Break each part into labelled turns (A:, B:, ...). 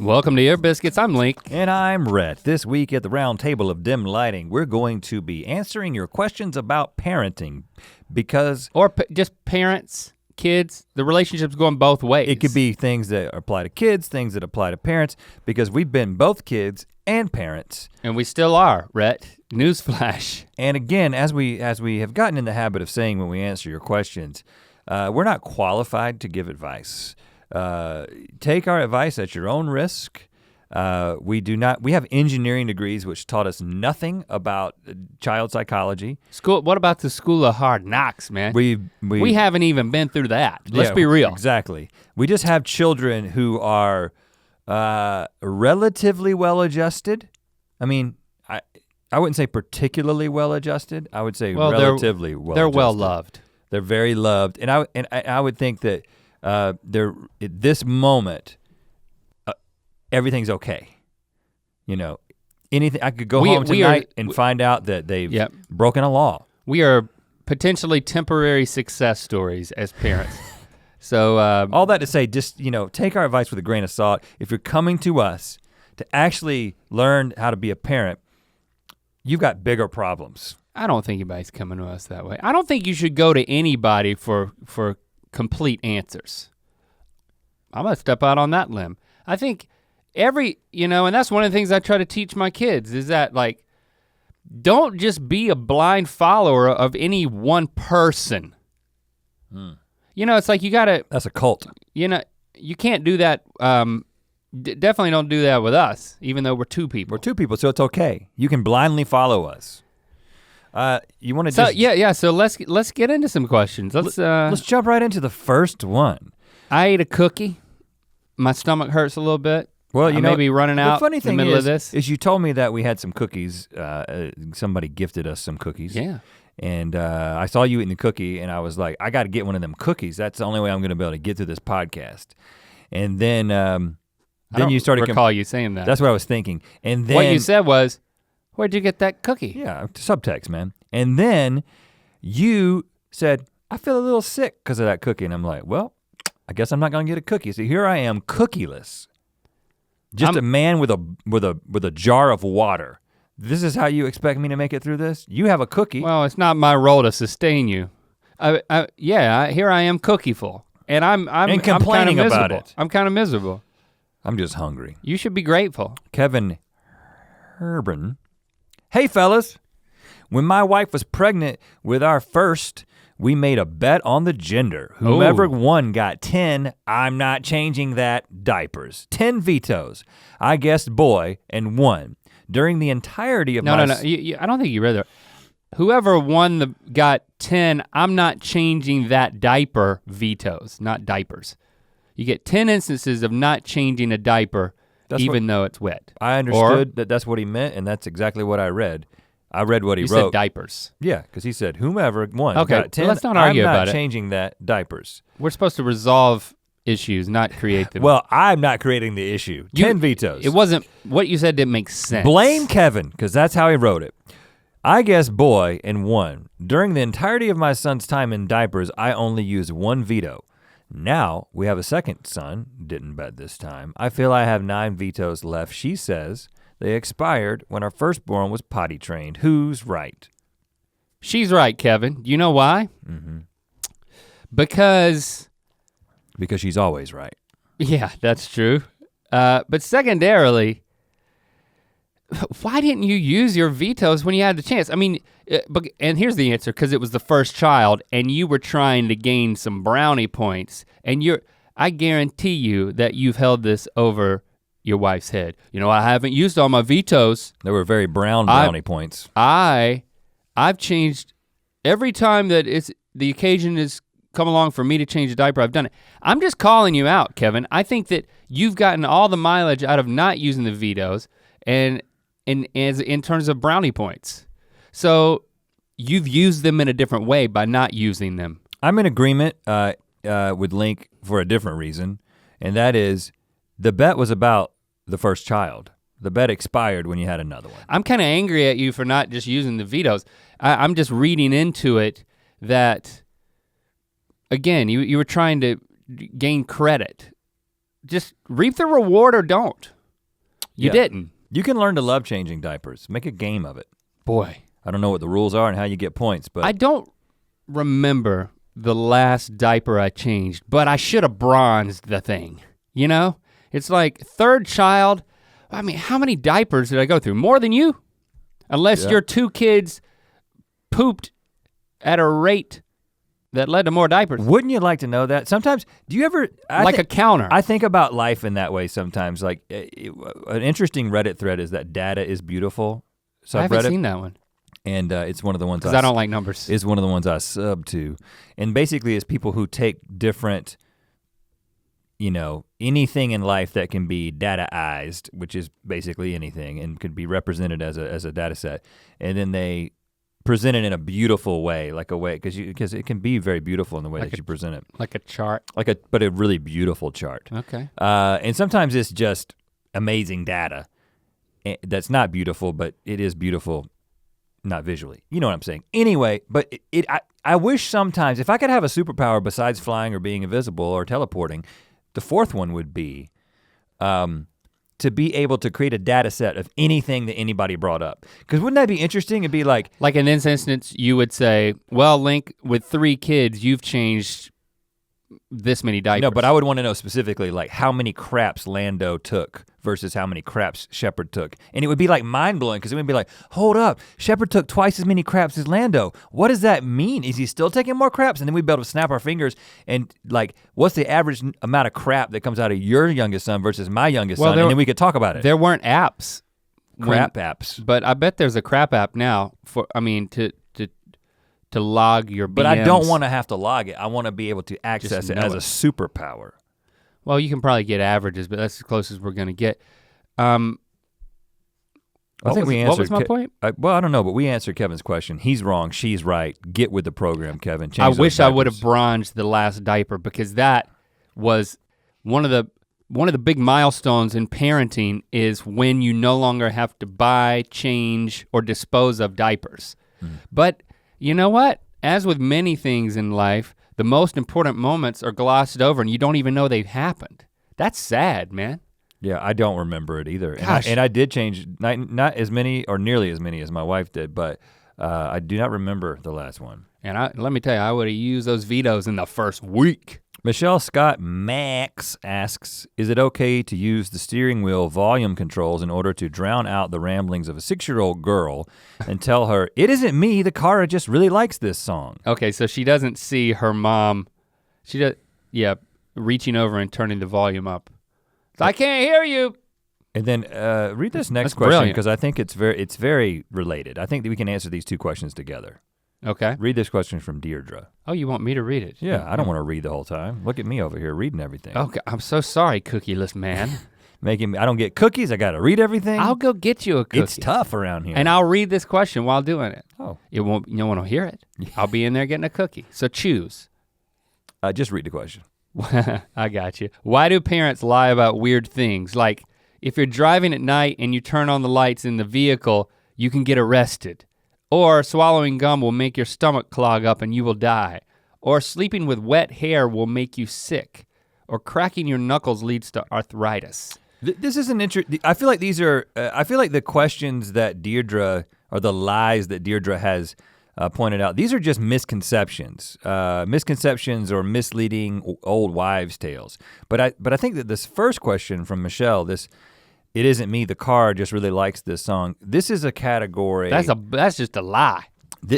A: Welcome to Ear Biscuits, I'm Link.
B: And I'm Rhett. This week at the round table of dim lighting, we're going to be answering your questions about parenting because-
A: Or just parents, kids, the relationship's going both ways.
B: It could be things that apply to kids, things that apply to parents, because we've been both kids and parents.
A: And we still are, Rhett, newsflash.
B: And again, as we have gotten in the habit of saying when we answer your questions, we're not qualified to give advice. Take our advice at your own risk. We have engineering degrees which taught us nothing about child psychology.
A: What about the school of hard knocks, man? We haven't even been through that. Let's be real.
B: Exactly. We just have children who are relatively well-adjusted. I mean, I wouldn't say particularly well-adjusted. I would say relatively well-adjusted.
A: They're well-loved.
B: They're very loved. And I would think that they're at this moment, everything's okay. You know, anything, I could go home tonight and find out that they've broken a law.
A: We are potentially temporary success stories as parents. So
B: all that to say, just take our advice with a grain of salt. If you're coming to us to actually learn how to be a parent, you've got bigger problems.
A: I don't think anybody's coming to us that way. I don't think you should go to anybody for complete answers. I'm gonna step out on that limb. I think and that's one of the things I try to teach my kids is that don't just be a blind follower of any one person. It's like you gotta.
B: That's a cult.
A: You can't do that. Definitely don't do that with us, even though we're two people.
B: We're two people, so it's okay. You can blindly follow us. You want to
A: So let's get into some questions. Let's
B: jump right into the first one.
A: I ate a cookie. My stomach hurts a little bit.
B: Well,
A: I may be running out in the middle of this.
B: Is you told me that we had some cookies. Somebody gifted us some cookies.
A: Yeah.
B: And I saw you eating the cookie, and I was like, I got to get one of them cookies. That's the only way I'm going to be able to get through this podcast. And then you started.
A: I don't recall you saying that.
B: That's what I was thinking. And then
A: what you said was, "Where'd you get that cookie?"
B: Yeah, subtext, man. And then you said, "I feel a little sick because of that cookie," and I'm like, "Well, I guess I'm not gonna get a cookie." So here I am, cookieless. Just a man with a jar of water. This is how you expect me to make it through this? You have a cookie.
A: Well, it's not my role to sustain you. Here I am cookieful, and I'm
B: complaining about it.
A: I'm kind of miserable.
B: I'm just hungry.
A: You should be grateful.
B: Kevin Herben. Hey fellas, when my wife was pregnant with our first, we made a bet on the gender. Whoever won got 10, I'm not changing that, diapers. 10 vetoes. I guessed boy and won. During the entirety of
A: No. I don't think you read that. Whoever won got 10, I'm not changing that diaper vetoes, not diapers. You get 10 instances of not changing a diaper even though it's wet.
B: I understood that's what he meant, and that's exactly what I read. I read what he wrote.
A: You said diapers.
B: Yeah, because he said whomever won
A: got 10,
B: let's
A: not argue
B: I'm
A: about
B: not
A: it.
B: changing that, diapers.
A: We're supposed to resolve issues, not create them.
B: Well, I'm not creating the issue. 10 vetoes.
A: It wasn't, what you said didn't make sense.
B: Blame Kevin, because that's how he wrote it. I guess boy and won. During the entirety of my son's time in diapers, I only used one veto. Now we have a second son, didn't bet this time. I feel I have 9 vetoes left. She says they expired when our firstborn was potty trained. Who's right?
A: She's right, Kevin. You know why? Because
B: she's always right.
A: Yeah, that's true. But secondarily, why didn't you use your vetoes when you had the chance? I mean, and here's the answer, because it was the first child and you were trying to gain some brownie points, and I guarantee you that you've held this over your wife's head. I haven't used all my vetoes.
B: They were very brown brownie points.
A: I've changed every time that the occasion has come along for me to change a diaper, I've done it. I'm just calling you out, Kevin. I think that you've gotten all the mileage out of not using the vetoes and in terms of brownie points. So you've used them in a different way by not using them.
B: I'm in agreement with Link for a different reason, and that is the bet was about the first child. The bet expired when you had another one.
A: I'm kind of angry at you for not just using the vetoes. I'm just reading into it that, again, you were trying to gain credit. Just reap the reward or don't. You didn't.
B: You can learn to love changing diapers. Make a game of it.
A: Boy.
B: I don't know what the rules are and how you get points, but.
A: I don't remember the last diaper I changed, but I should have bronzed the thing, you know? It's like third child, I mean, how many diapers did I go through? More than you? Unless your 2 kids pooped at a rate that led to more diapers.
B: Wouldn't you like to know that? Sometimes, do you ever?
A: A counter.
B: I think about life in that way sometimes. Like an interesting Reddit thread is that data is beautiful subreddit.
A: I haven't seen that one.
B: And it's one of the ones
A: I don't like numbers.
B: It's one of the ones I sub to. And basically it's people who take different, you know, anything in life that can be dataized, which is basically anything and could be represented as a data set. And then they present it in a beautiful way, like a way, because it can be very beautiful in the way that you present it.
A: Like a chart?
B: But a really beautiful chart.
A: Okay.
B: And sometimes it's just amazing data that's not beautiful, but it is beautiful, not visually. You know what I'm saying? Anyway, but I wish sometimes, if I could have a superpower besides flying or being invisible or teleporting, the fourth one would be to be able to create a data set of anything that anybody brought up. Because wouldn't that be interesting? It'd be like
A: in this instance, you would say, well, Link, with 3 kids, you've changed this many diapers.
B: No, but I would want to know specifically like how many craps Lando took versus how many craps Shepard took. And it would be like mind blowing because it would be like, hold up, Shepard took twice as many craps as Lando. What does that mean? Is he still taking more craps? And then we'd be able to snap our fingers and like, what's the average amount of crap that comes out of your youngest son versus my youngest son? And then we could talk about it.
A: There weren't apps.
B: Crap apps.
A: But I bet there's a crap app now to log your BMs.
B: But I don't want to have to log it. I want to be able to access it as a superpower.
A: Well, you can probably get averages, but that's as close as we're gonna get. I
B: think we answered.
A: What was my point?
B: Well, I don't know, but we answered Kevin's question. He's wrong, she's right. Get with the program, Kevin.
A: I wish I would have bronzed the last diaper because that was one of the big milestones in parenting is when you no longer have to buy, change, or dispose of diapers. But you know what? As with many things in life, the most important moments are glossed over and you don't even know they've happened. That's sad, man.
B: Yeah, I don't remember it either.
A: Gosh.
B: And I did change, not as many or nearly as many as my wife did, but I do not remember the last one.
A: And let me tell you, I would have used those vetoes in the first week.
B: Michelle Scott Max asks, is it okay to use the steering wheel volume controls in order to drown out the ramblings of a 6-year-old girl and tell her, it isn't me, the car just really likes this song?
A: Okay, so she doesn't see her mom, reaching over and turning the volume up. I can't hear you.
B: And then read this next question because I think it's very related. I think that we can answer these 2 questions together.
A: Okay.
B: Read this question from Deirdre.
A: Oh, you want me to read it?
B: Yeah, I don't want to read the whole time. Look at me over here reading everything.
A: Okay, I'm so sorry, cookieless man.
B: I don't get cookies, I gotta read everything.
A: I'll go get you a cookie.
B: It's tough around here.
A: And I'll read this question while doing it.
B: Oh.
A: No one will hear it. I'll be in there getting a cookie. So choose.
B: Just read the question.
A: I got you. Why do parents lie about weird things? Like if you're driving at night and you turn on the lights in the vehicle, you can get arrested. Or swallowing gum will make your stomach clog up and you will die. Or sleeping with wet hair will make you sick. Or cracking your knuckles leads to arthritis.
B: This is an interesting, I feel like these are, I feel like the questions that Deirdre, or the lies that Deirdre has pointed out, these are just misconceptions. Misconceptions or misleading old wives' tales. But I think that this first question from Michelle, it isn't me, the car just really likes this song. This is a category.
A: That's just a lie.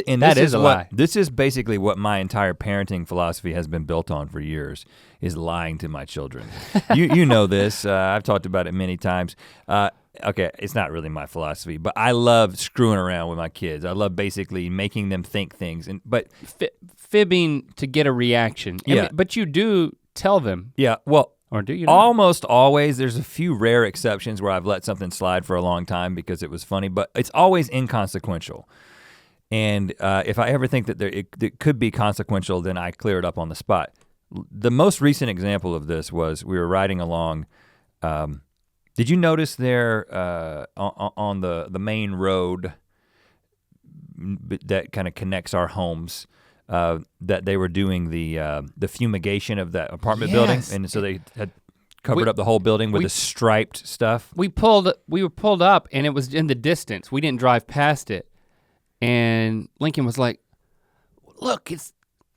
B: And
A: that is a lie.
B: This is basically what my entire parenting philosophy has been built on for years, is lying to my children. you know this, I've talked about it many times. Okay, it's not really my philosophy, but I love screwing around with my kids. I love basically making them think things, but
A: fibbing to get a reaction.
B: Yeah.
A: But you do tell them.
B: Yeah, well,
A: or do you not?
B: Almost always. There's a few rare exceptions where I've let something slide for a long time because it was funny, but it's always inconsequential. And if I ever think that it could be consequential, then I clear it up on the spot. The most recent example of this was we were riding along. Did you notice there on the main road that kind of connects our homes that they were doing the fumigation of that apartment building, and so they had covered up the whole building with the striped stuff.
A: We were pulled up and it was in the distance. We didn't drive past it. And Lincoln was like, look, it's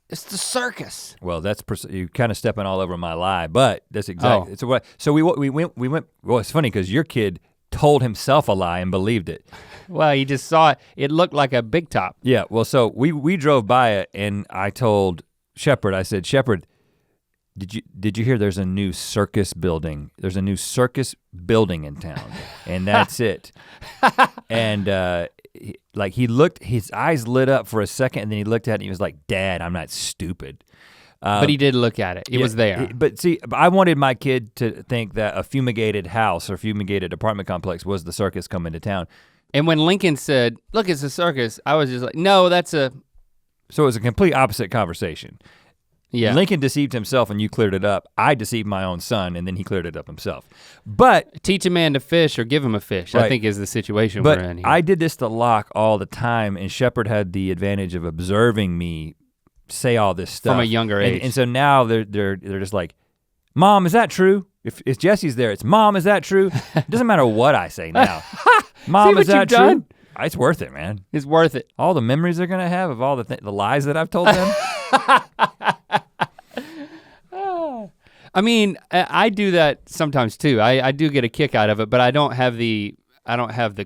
A: the circus.
B: Well, you kind of stepping all over my lie, but that's exactly. Oh. So we went. Well, it's funny because your kid told himself a lie and believed it.
A: Well, he just saw it. It looked like a big top.
B: Yeah. Well, so we drove by it, and I told Shepard. I said, Shepard, did you hear? There's a new circus building. There's a new circus building in town, and that's it. And he looked. His eyes lit up for a second, and then he looked at it. And he was like, "Dad, I'm not stupid."
A: But he did look at it. It was there.
B: But see, I wanted my kid to think that a fumigated house or fumigated apartment complex was the circus coming to town.
A: And when Lincoln said, look, it's a circus, I was just like, no, that's a...
B: So it was a complete opposite conversation.
A: Yeah.
B: Lincoln deceived himself and you cleared it up. I deceived my own son and then he cleared it up himself. But
A: teach a man to fish or give him a fish, right. I think is the situation we're in here.
B: But I did this to Locke all the time and Shepard had the advantage of observing me say all this stuff.
A: From a younger age.
B: And so now they're just like, Mom, is that true? If Jesse's there, it's Mom, is that true? It doesn't matter what I say now. Mom, is that true? Done? It's worth it, man.
A: It's worth it.
B: All the memories they're gonna have of all the lies that I've told them.
A: I mean, I do that sometimes too. I do get a kick out of it, but I don't have the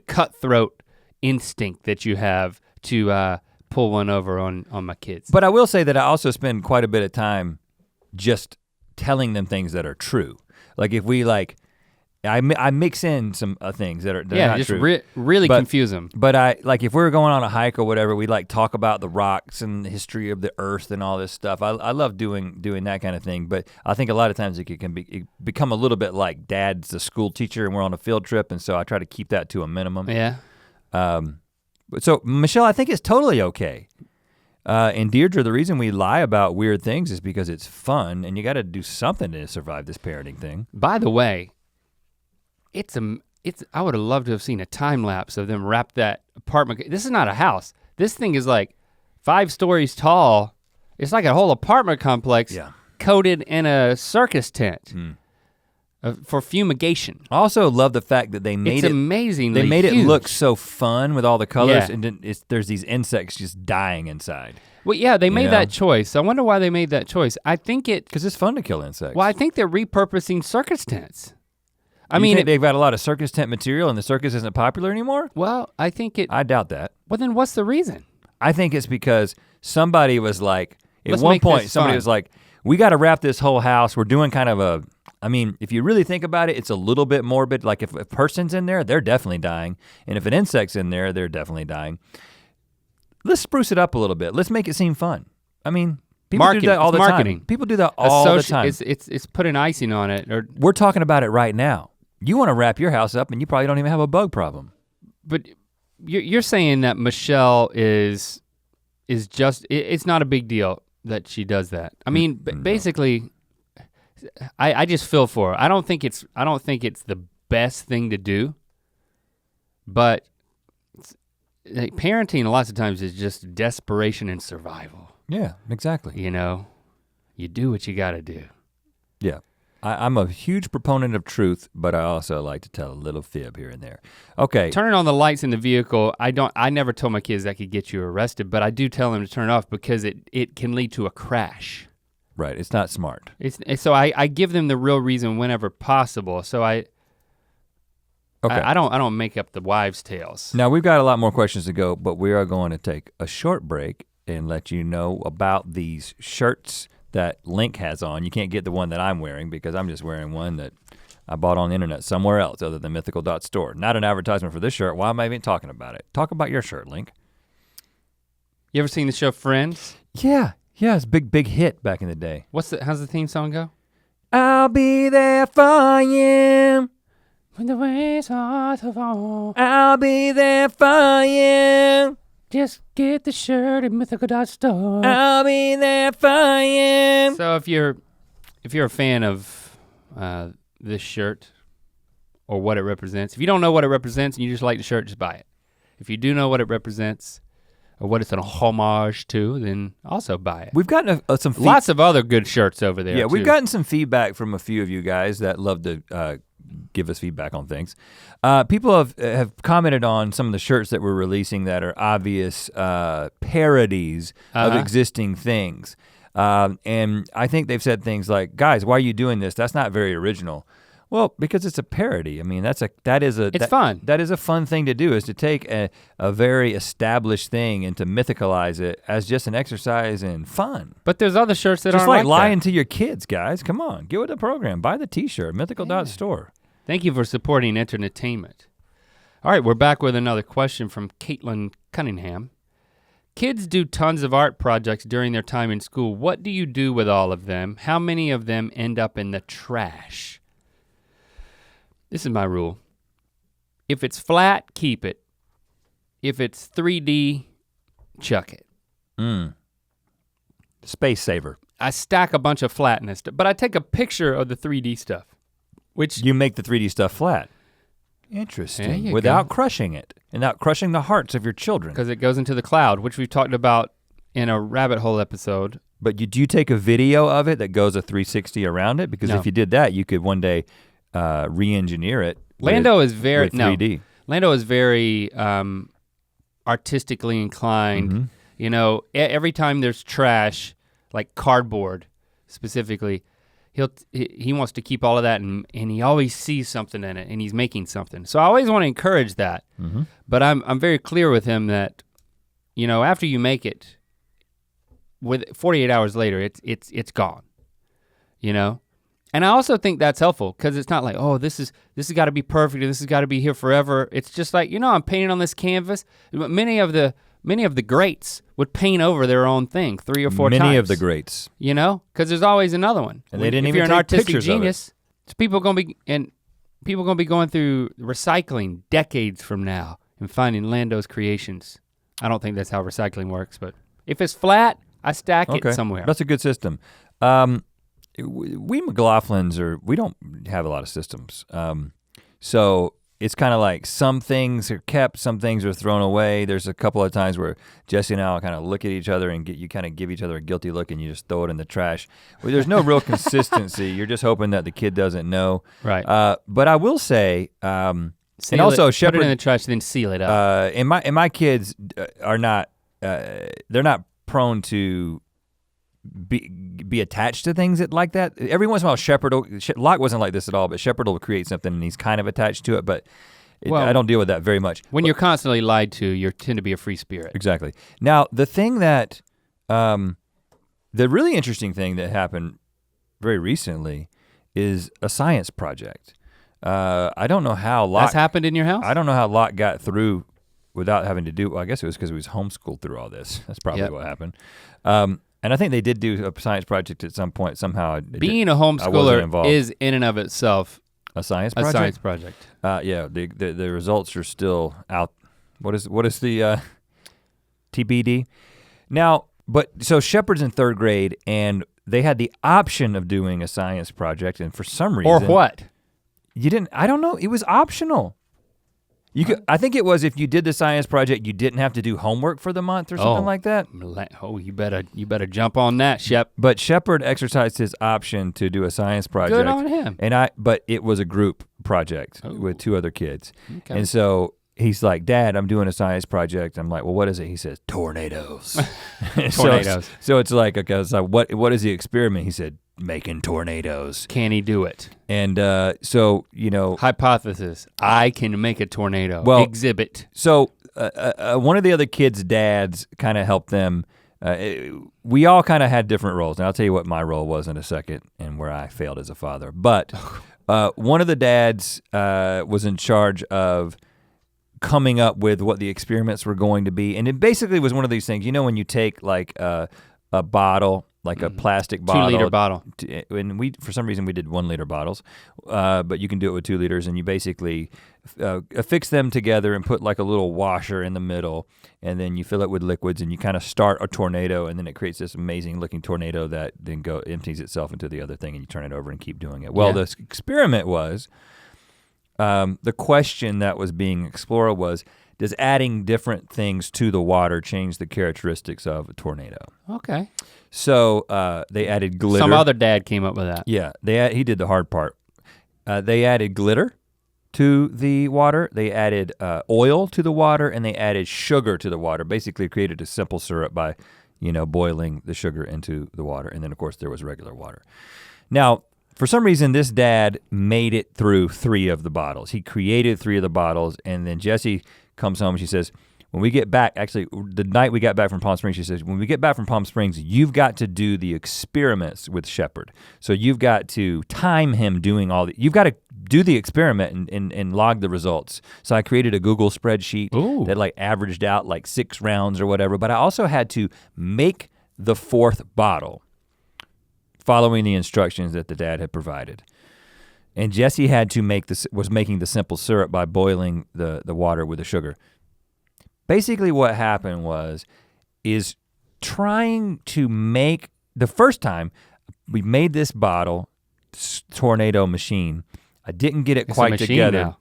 A: cutthroat instinct that you have to pull one over on my kids.
B: But I will say that I also spend quite a bit of time just telling them things that are true. Like if we I mix in some things that are not
A: just
B: true.
A: Really confuse them.
B: But if we were going on a hike or whatever, we talk about the rocks and the history of the earth and all this stuff. I love doing that kind of thing. But I think a lot of times it become a little bit like Dad's the school teacher and we're on a field trip, and so I try to keep that to a minimum.
A: Yeah.
B: So Michelle, I think it's totally okay. And Deirdre, the reason we lie about weird things is because it's fun, and you got to do something to survive this parenting thing.
A: By the way, I would have loved to have seen a time lapse of them wrap that apartment. This is not a house. This thing is like 5 stories tall. It's like a whole apartment complex coated in a circus tent for fumigation.
B: I also love the fact that they made it
A: amazingly
B: They made
A: huge.
B: it look so fun with all the colors,
A: Yeah.
B: and there's these insects just dying inside.
A: Well, yeah, they made that choice. I wonder why they made that choice. I think
B: because it's fun to kill insects.
A: Well, I think they're repurposing circus tents.
B: I mean, they've got a lot of circus tent material and the circus isn't popular anymore?
A: Well, I doubt
B: that.
A: Well, then what's the reason?
B: I think it's because somebody was like, at one point, somebody was like, we gotta wrap this whole house. We're doing kind of if you really think about it, it's a little bit morbid. Like if a person's in there, they're definitely dying. And if an insect's in there, they're definitely dying. Let's spruce it up a little bit. Let's make it seem fun. I mean, people do that all the time. People do that all the time.
A: It's putting icing on it.
B: We're talking about it right now. You wanna wrap your house up and you probably don't even have a bug problem.
A: But you're saying that Michelle is just, it's not a big deal that she does that. I mean, basically, I just feel for her. I don't think it's the best thing to do, but parenting lots of times is just desperation and survival.
B: Yeah, exactly.
A: You know, you do what you gotta do.
B: Yeah, I'm a huge proponent of truth, but I also like to tell a little fib here and there. Okay.
A: Turning on the lights in the vehicle, I never told my kids that could get you arrested, but I do tell them to turn it off because it can lead to a crash.
B: Right, it's not smart.
A: So I give them the real reason whenever possible. So I don't make up the wives' tales.
B: Now we've got a lot more questions to go, but we are going to take a short break and let you know about these shirts that Link has on. You can't get the one that I'm wearing because I'm just wearing one that I bought on the internet somewhere else other than mythical.store. Not an advertisement for this shirt. Why am I even talking about it? Talk about your shirt, Link.
A: You ever seen the show Friends?
B: Yeah, it's a big hit back in the day.
A: How's the theme song go?
B: I'll be there for you.
A: When the waves start to fall.
B: I'll be there for you.
A: Just get the shirt at mythical.store.
B: I'll be there for you.
A: So if you're a fan of this shirt or what it represents, if you don't know what it represents and you just like the shirt, just buy it. If you do know what it represents, or what it's a homage to, then also buy it.
B: We've gotten some
A: lots of other good shirts over there.
B: Yeah,
A: too.
B: we've gotten some feedback from a few of you guys that love to give us feedback on things. People have commented on some of the shirts that we're releasing that are obvious parodies of existing things. And I think they've said things like, guys, why are you doing this? That's not very original. Well, because it's a parody. I mean, it's fun. That is a fun thing to do, is to take a very established thing and to mythicalize it as just an exercise in fun.
A: But there's other shirts that
B: just
A: aren't
B: like lying
A: that.
B: to your kids, guys. Come on, get with the program. Buy the t-shirt, mythical.store.
A: Thank you for supporting entertainment. All right, we're back with another question from Caitlin Cunningham. Kids do tons of art projects during their time in school. What do you do with all of them? How many of them end up in the trash? This is my rule. If it's flat, keep it. If it's 3D, chuck it.
B: Space saver.
A: I stack a bunch of flatness, but I take a picture of the 3D stuff. Which
B: you make the 3D stuff flat. Interesting. Without crushing it, and without crushing the hearts of your children.
A: Because it goes into the cloud, which we've talked about in a rabbit hole episode.
B: But do you take a video of it that goes a 360 around it? Because if you did that, you could one day re-engineer it.
A: Lando is very
B: 3D.
A: Lando is very artistically inclined.
B: Mm-hmm.
A: You know, every time there's trash, like cardboard specifically, he wants to keep all of that, and he always sees something in it, and he's making something. So I always want to encourage that.
B: Mm-hmm.
A: But I'm very clear with him that, you know, after you make it, with 48 hours later, it's gone. You know? And I also think that's helpful, because it's not like, oh, this has got to be perfect, or this has got to be here forever. It's just like, you know, I'm painting on this canvas. Many of the greats would paint over their own thing 3 or 4 times.
B: Many of the greats.
A: You know, because there's always another one.
B: And they didn't
A: if
B: even
A: you're an
B: take
A: artistic
B: pictures
A: genius,
B: of it.
A: it's people gonna be going through recycling decades from now and finding Lando's creations. I don't think that's how recycling works, but if it's flat, I stack it somewhere.
B: That's a good system. We McLaughlins we don't have a lot of systems. So it's kind of like some things are kept, some things are thrown away. There's a couple of times where Jesse and I will kind of look at each other and you kind of give each other a guilty look and you just throw it in the trash. Well, there's no real consistency. You're just hoping that the kid doesn't know.
A: Right.
B: But I will say, and also Shepard,
A: put it in the trash, then seal it up.
B: And my kids are not, they're not prone to be attached to things like that. Every once in a while, Locke wasn't like this at all, but Shepard will create something and he's kind of attached to it, but I don't deal with that very much.
A: When you're constantly lied to, you tend to be a free spirit.
B: Exactly. Now, the thing that, the really interesting thing that happened very recently is a science project. I don't know how Locke—
A: That's happened in your house?
B: I don't know how Locke got through without having to do, well, I guess it was because he was homeschooled through all this. That's probably what happened. And I think they did do a science project at some point somehow.
A: Being a homeschooler is in and of itself
B: a science project.
A: A science project.
B: Yeah, the results are still out. What is the TBD? Now, so Shepard's in 3rd grade and they had the option of doing a science project, and for some reason—
A: Or what?
B: You didn't, I don't know, it was optional. You could, I think it was if you did the science project, you didn't have to do homework for the month or something like that.
A: Oh, you better jump on that, Shep.
B: But Shepard exercised his option to do a science project.
A: Good on him.
B: But it was a group project with 2 other kids.
A: Okay.
B: And so he's like, Dad, I'm doing a science project. I'm like, well, what is it? He says, tornadoes.
A: Tornadoes.
B: So it's like, okay, it's like, what is the experiment? He said, making tornadoes.
A: Can he do it?
B: And so, you know.
A: Hypothesis, I can make a tornado.
B: Well,
A: exhibit.
B: So one of the other kids' dads kind of helped them. We all kind of had different roles. And I'll tell you what my role was in a second and where I failed as a father. But one of the dads was in charge of coming up with what the experiments were going to be. And it basically was one of these things, you know, when you take like a bottle, like a plastic bottle.
A: 2-liter bottle.
B: And for some reason we did 1-liter bottles, but you can do it with 2 liters, and you basically affix them together and put like a little washer in the middle, and then you fill it with liquids and you kind of start a tornado, and then it creates this amazing looking tornado that then empties itself into the other thing, and you turn it over and keep doing it. Well, the experiment was, the question that was being explored was, does adding different things to the water change the characteristics of a tornado?
A: Okay.
B: So they added glitter.
A: Some other dad came up with that.
B: Yeah, he did the hard part. They added glitter to the water. They added oil to the water, and they added sugar to the water. Basically created a simple syrup by, boiling the sugar into the water. And then of course there was regular water. Now, for some reason, this dad made it through 3 of the bottles. He created 3 of the bottles, and then Jessie comes home and she says, when we get back, actually the night we got back from Palm Springs, she says, when we get back from Palm Springs, you've got to do the experiments with Shepard. So you've got to time him doing you've got to do the experiment and log the results. So I created a Google spreadsheet that like averaged out like 6 rounds or whatever, but I also had to make the 4th bottle following the instructions that the dad had provided. And Jessie had to was making the simple syrup by boiling the water with the sugar. Basically what happened is trying to make, the first time we made this bottle, tornado machine, I didn't get it quite together.
A: Now.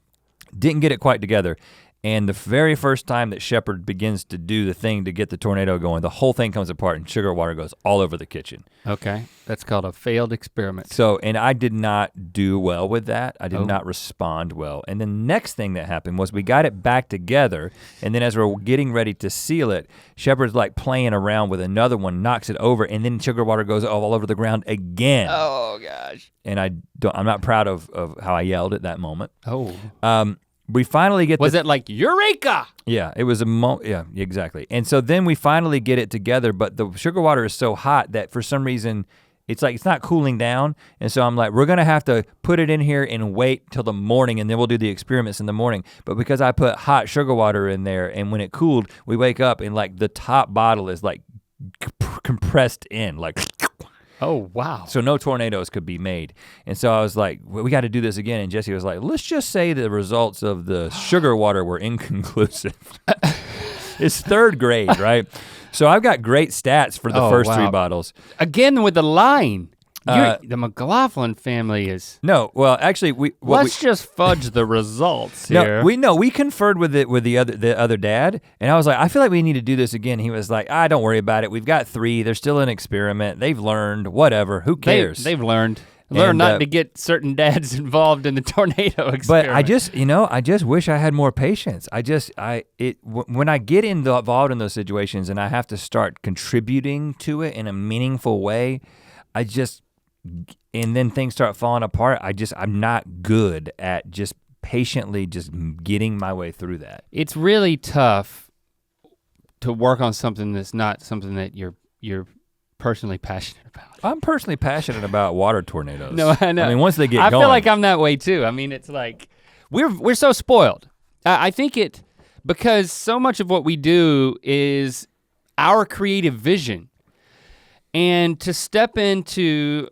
B: Didn't get it quite together. And the very first time that Shepard begins to do the thing to get the tornado going, the whole thing comes apart and sugar water goes all over the kitchen.
A: Okay, that's called a failed experiment.
B: So, and I did not do well with that. I did not respond well. And the next thing that happened was we got it back together, and then as we're getting ready to seal it, Shepard's like playing around with another one, knocks it over, and then sugar water goes all over the ground again.
A: Oh gosh.
B: And I'm not proud of how I yelled at that moment.
A: Oh.
B: We finally get
A: Was it like Eureka?
B: Yeah, it was yeah, exactly. And so then we finally get it together, but the sugar water is so hot that for some reason, it's not cooling down. And so I'm like, we're gonna have to put it in here and wait till the morning and then we'll do the experiments in the morning. But because I put hot sugar water in there and when it cooled, we wake up and like the top bottle is like compressed in, like.
A: Oh, wow.
B: So no tornadoes could be made. And so I was like, well, we gotta do this again. And Jessie was like, let's just say the results of the sugar water were inconclusive. It's 3rd grade, right? So I've got great stats for the first 3 bottles.
A: Again with the line. The McLaughlin family is.
B: No, well, actually,
A: let's just fudge the results here.
B: No, we conferred with the other dad, and I was like, I feel like we need to do this again. He was like, don't worry about it. We've got 3. They're still an experiment. They've learned. Whatever. Who cares?
A: They've learned. Learn not to get certain dads involved in the tornado experiment.
B: But I just wish I had more patience. When I get involved in those situations and I have to start contributing to it in a meaningful way, and then things start falling apart, I'm not good at just patiently just getting my way through that.
A: It's really tough to work on something that's not something that you're personally passionate about.
B: I'm personally passionate about water tornadoes.
A: No, I know.
B: I mean, once they get going.
A: I feel like I'm that way too. I mean, it's like, we're so spoiled. I think because so much of what we do is our creative vision. And to step into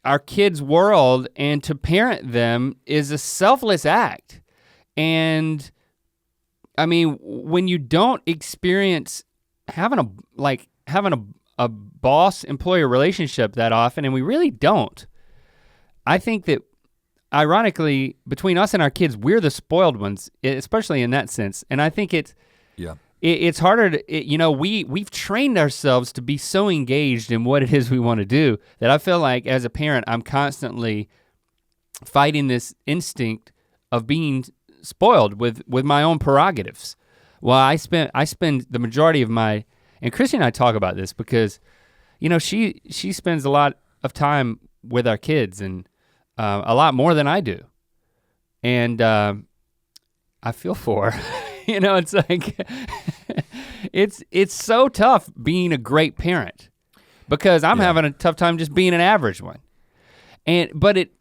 A: our kids' world and to parent them is a selfless act. And I mean, when you don't experience having a boss-employer relationship that often, and we really don't, I think that ironically, between us and our kids, we're the spoiled ones, especially in that sense. And I think it's harder to, we've trained ourselves to be so engaged in what it is we want to do that I feel like as a parent, I'm constantly fighting this instinct of being spoiled with my own prerogatives. Well, I spend the majority of and Chrissy and I talk about this because, she spends a lot of time with our kids and a lot more than I do. And I feel for her. It's like, it's so tough being a great parent because I'm having a tough time just being an average one.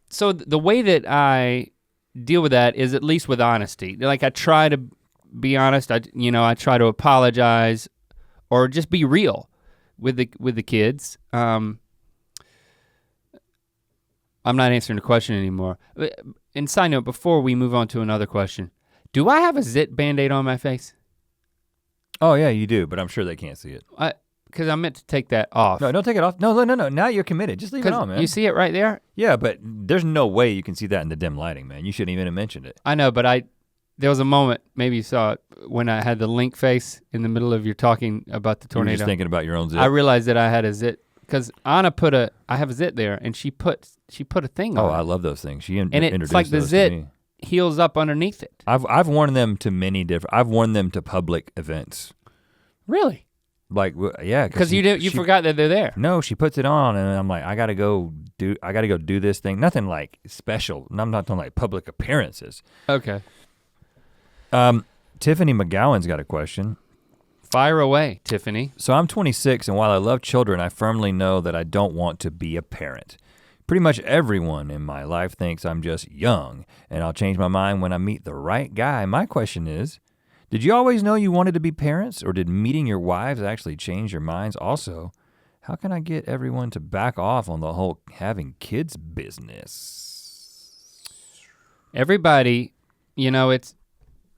A: So the way that I deal with that is at least with honesty. Like I try to be honest, I try to apologize or just be real with the kids. I'm not answering the question anymore. And side note, before we move on to another question, do I have a zit Band-Aid on my face?
B: Oh yeah, you do, but I'm sure they can't see it.
A: Because I meant to take that off.
B: No, don't take it off. No, now you're committed. Just leave it on, man.
A: You see it right there?
B: Yeah, but there's no way you can see that in the dim lighting, man. You shouldn't even have mentioned it.
A: I know, but there was a moment, maybe you saw it, when I had the link face in the middle of your talking about the tornado.
B: You were just thinking about your own zit.
A: I realized that I had a zit, because Anna I have a zit there, and she put a thing on.
B: Oh, I love those things. She
A: and
B: introduced
A: it's like the
B: those
A: zit
B: to me.
A: heals up underneath it.
B: I've worn them to many different. I've worn them to public events.
A: Really?
B: Like yeah,
A: because you forgot that they're there.
B: No, she puts it on, and I'm like, I gotta go do this thing. Nothing like special. I'm not doing like public appearances.
A: Okay.
B: Tiffany McGowan's got a question.
A: Fire away, Tiffany.
B: So I'm 26, and while I love children, I firmly know that I don't want to be a parent. Pretty much everyone in my life thinks I'm just young, and I'll change my mind when I meet the right guy. My question is, did you always know you wanted to be parents, or did meeting your wives actually change your minds? Also, how can I get everyone to back off on the whole having kids business?
A: Everybody,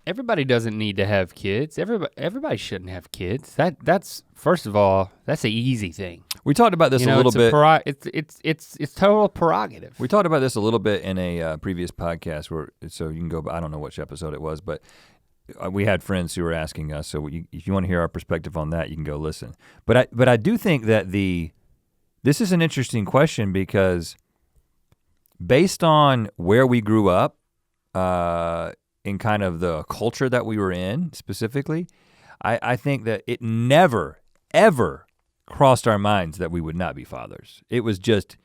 A: everybody doesn't need to have kids. Everybody shouldn't have kids. That's first of all, that's an easy thing.
B: We talked about this a little bit.
A: It's total prerogative.
B: We talked about this a little bit in a previous podcast so you can go, I don't know which episode it was, but we had friends who were asking us, so if you want to hear our perspective on that, you can go listen. But I do think that this is an interesting question because based on where we grew up, in kind of the culture that we were in specifically, I think that it never, ever crossed our minds that we would not be fathers. It was just,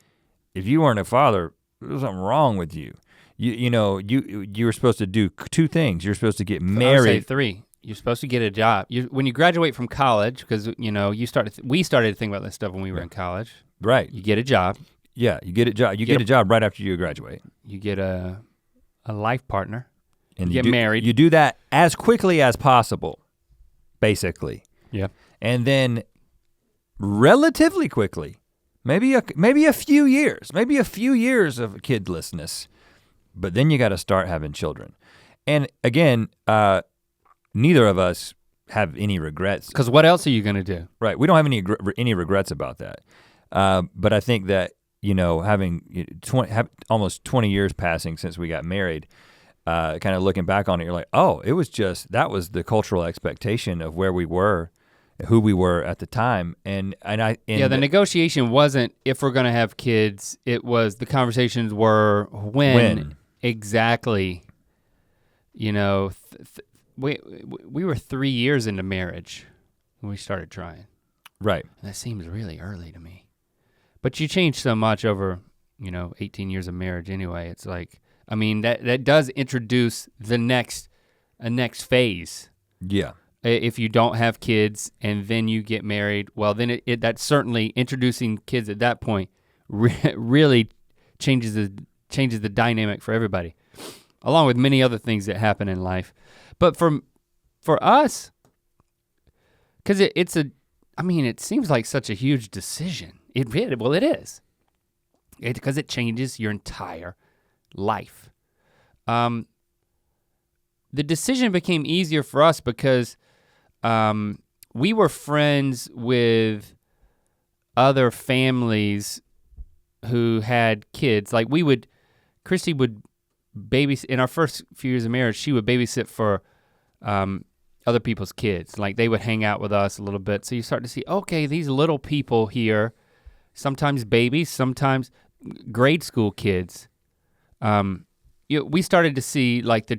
B: if you weren't a father, there was something wrong with you. You were supposed to do two things. You're supposed to get married.
A: I would say three. You're supposed to get a job. When you graduate from college, because we started to think about this stuff when we were in college.
B: Right.
A: You get a job.
B: Yeah, you get a job. You get a job right after you graduate.
A: You get a life partner.
B: And
A: you get married.
B: You do that as quickly as possible, basically.
A: Yeah.
B: And then relatively quickly, maybe a few years of kidlessness, but then you gotta start having children. And again, neither of us have any regrets.
A: Because what else are you gonna do?
B: Right, we don't have any regrets about that. But I think that, having almost 20 years passing since we got married, kind of looking back on it, you're like, oh, that was the cultural expectation of where we were, who we were at the time. The
A: negotiation wasn't if we're gonna have kids, it was the conversations were when. Exactly. We were 3 years into marriage when we started trying.
B: Right.
A: And that seems really early to me. But you change so much over, 18 years of marriage anyway. It's like, that does introduce a next phase.
B: Yeah.
A: If you don't have kids and then you get married, well then that's certainly introducing kids at that point really changes the dynamic for everybody, along with many other things that happen in life. But for us, because it seems like such a huge decision. It is. Because it changes your entire life. The decision became easier for us because we were friends with other families who had kids. Like Christy would babysit, in our first few years of marriage, she would babysit for other people's kids. Like they would hang out with us a little bit. So you start to see, okay, these little people here, sometimes babies, sometimes grade school kids. We started to see like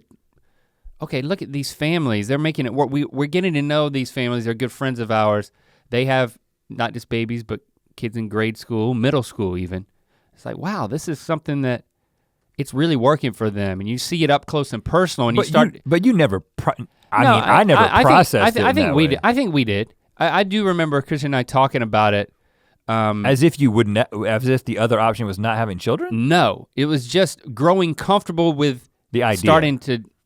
A: look at these families. They're making it work. We're getting to know these families. They're good friends of ours. They have not just babies, but kids in grade school, middle school even. It's like, wow, this is something that it's really working for them. And you see it up close and personal and
B: you never, I never processed it.
A: I think we did. I think we did. I do remember Chris and I talking about it.
B: As if as if the other option was not having children?
A: No, it was just growing comfortable with
B: the idea.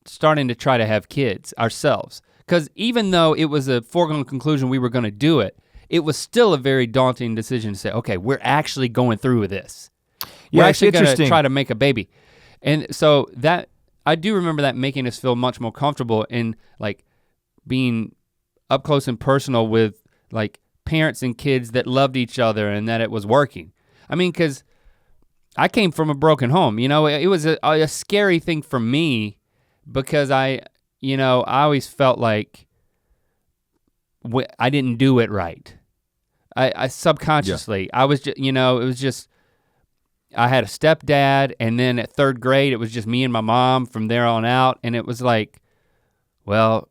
A: Starting to try to have kids ourselves. Because even though it was a foregone conclusion we were gonna do it, it was still a very daunting decision to say, okay, we're actually going through with this. We're actually gonna try to make a baby. And so that, I do remember that making us feel much more comfortable in like being up close and personal with like parents and kids that loved each other and that it was working. Because I came from a broken home, it was a scary thing for me because I you know, I always felt like I didn't do it right. I subconsciously, I was just, you know, it was just, I had a stepdad, and then at 3rd grade, it was just me and my mom from there on out, and it was like, well,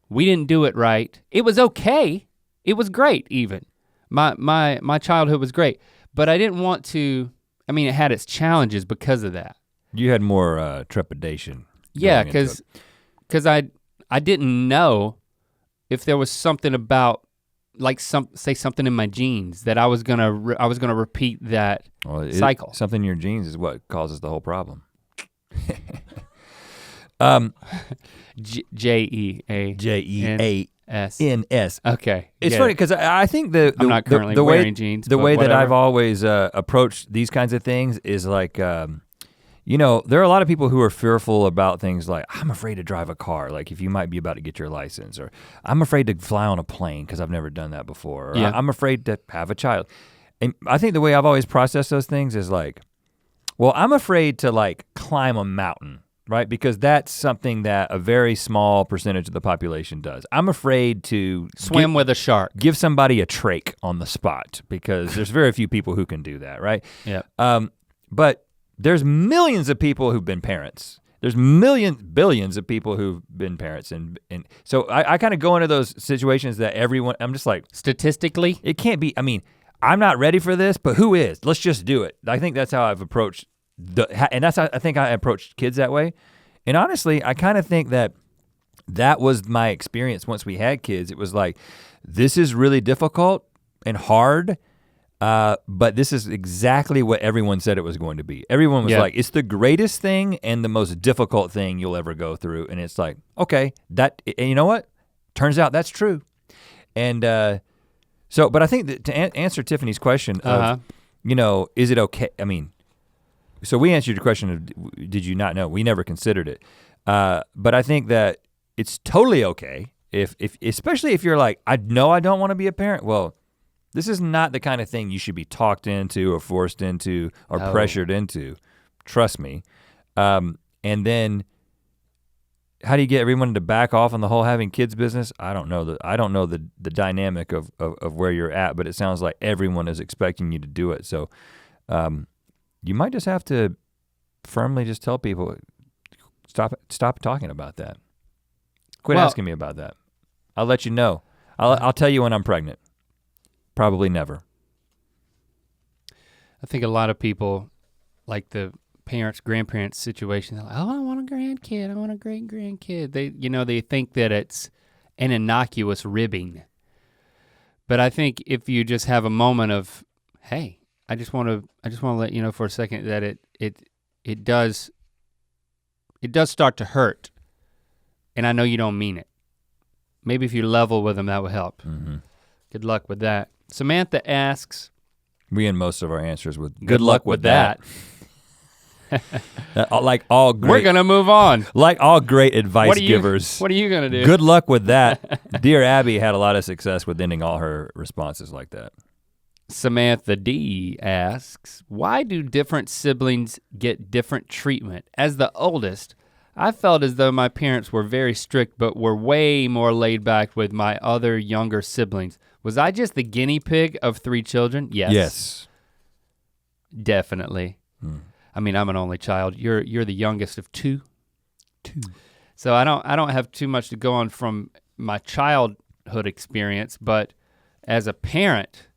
A: we didn't do it right. It was okay. It was great even. My childhood was great, but I didn't want to, I mean, it had its challenges because of that.
B: You had more trepidation.
A: Yeah, because I didn't know if there was something about, like say something in my genes that I was gonna repeat that cycle.
B: Something in your genes is what causes the whole problem. Jeaans.
A: Okay.
B: It's funny because I think
A: I'm not currently wearing jeans.
B: The way that I've always approached these kinds of things is like, you know, there are a lot of people who are fearful about things like, I'm afraid to drive a car, like if you might be about to get your license, or I'm afraid to fly on a plane because I've never done that before, or I'm afraid to have a child. And I think the way I've always processed those things is like, well, I'm afraid to like climb a mountain, right? Because that's something that a very small percentage of the population does. I'm afraid to
A: swim with a shark.
B: Give somebody a trach on the spot because there's very few people who can do that, right?
A: Yeah.
B: But there's millions of people who've been parents. There's billions of people who've been parents. And so I kind of go into those situations that everyone, I'm just like.
A: Statistically?
B: It can't be, I mean, I'm not ready for this, but who is? Let's just do it. I think that's how I've approached and that's how I think I approached kids that way. And honestly, I kind of think that was my experience once we had kids. It was like, this is really difficult and hard, but this is exactly what everyone said it was going to be. Everyone was like, it's the greatest thing and the most difficult thing you'll ever go through. And it's like, okay, and you know what? Turns out that's true. And but I think that to answer Tiffany's question of, you know, is it okay? I mean, so we answered your question of, did you not know? We never considered it. But I think that it's totally okay if especially if you're like, I know I don't want to be a parent. Well, this is not the kind of thing you should be talked into or forced into or pressured into. Trust me. And then how do you get everyone to back off on the whole having kids business? I don't know the dynamic of where you're at, but it sounds like everyone is expecting you to do it. So you might just have to firmly just tell people, stop talking about that. Quit asking me about that. I'll let you know. I'll tell you when I'm pregnant. Probably never.
A: I think a lot of people, like the parents, grandparents situation, they're like, oh, I want a grandkid, I want a great grandkid. They think that it's an innocuous ribbing. But I think if you just have a moment of, hey, I just want to let you know for a second that it does start to hurt, and I know you don't mean it. Maybe if you level with them, that would help. Mm-hmm. Good luck with that. Samantha asks.
B: We end most of our answers with good luck with that. Like all great.
A: We're gonna move on.
B: Like all great advice givers.
A: What are you gonna do?
B: Good luck with that. Dear Abby had a lot of success with ending all her responses like that.
A: Samantha D asks, why do different siblings get different treatment? As the oldest, I felt as though my parents were very strict but were way more laid back with my other younger siblings. Was I just the guinea pig of 3 children? Yes.
B: Yes.
A: Definitely. I mean, I'm an only child. You're the youngest of 2. So I don't have too much to go on from my childhood experience, but as a parent,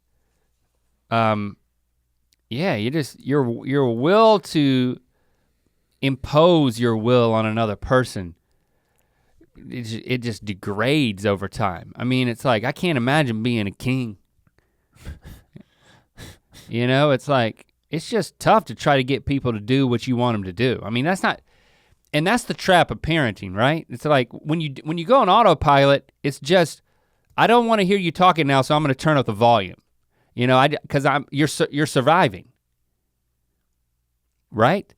A: your will to impose your will on another person, it just degrades over time. I mean, it's like, I can't imagine being a king. You know, it's like, it's just tough to try to get people to do what you want them to do. I mean, that's the trap of parenting, right? It's like, when you go on autopilot, it's just, I don't wanna hear you talking now, so I'm gonna turn up the volume. You know, because you're surviving, right?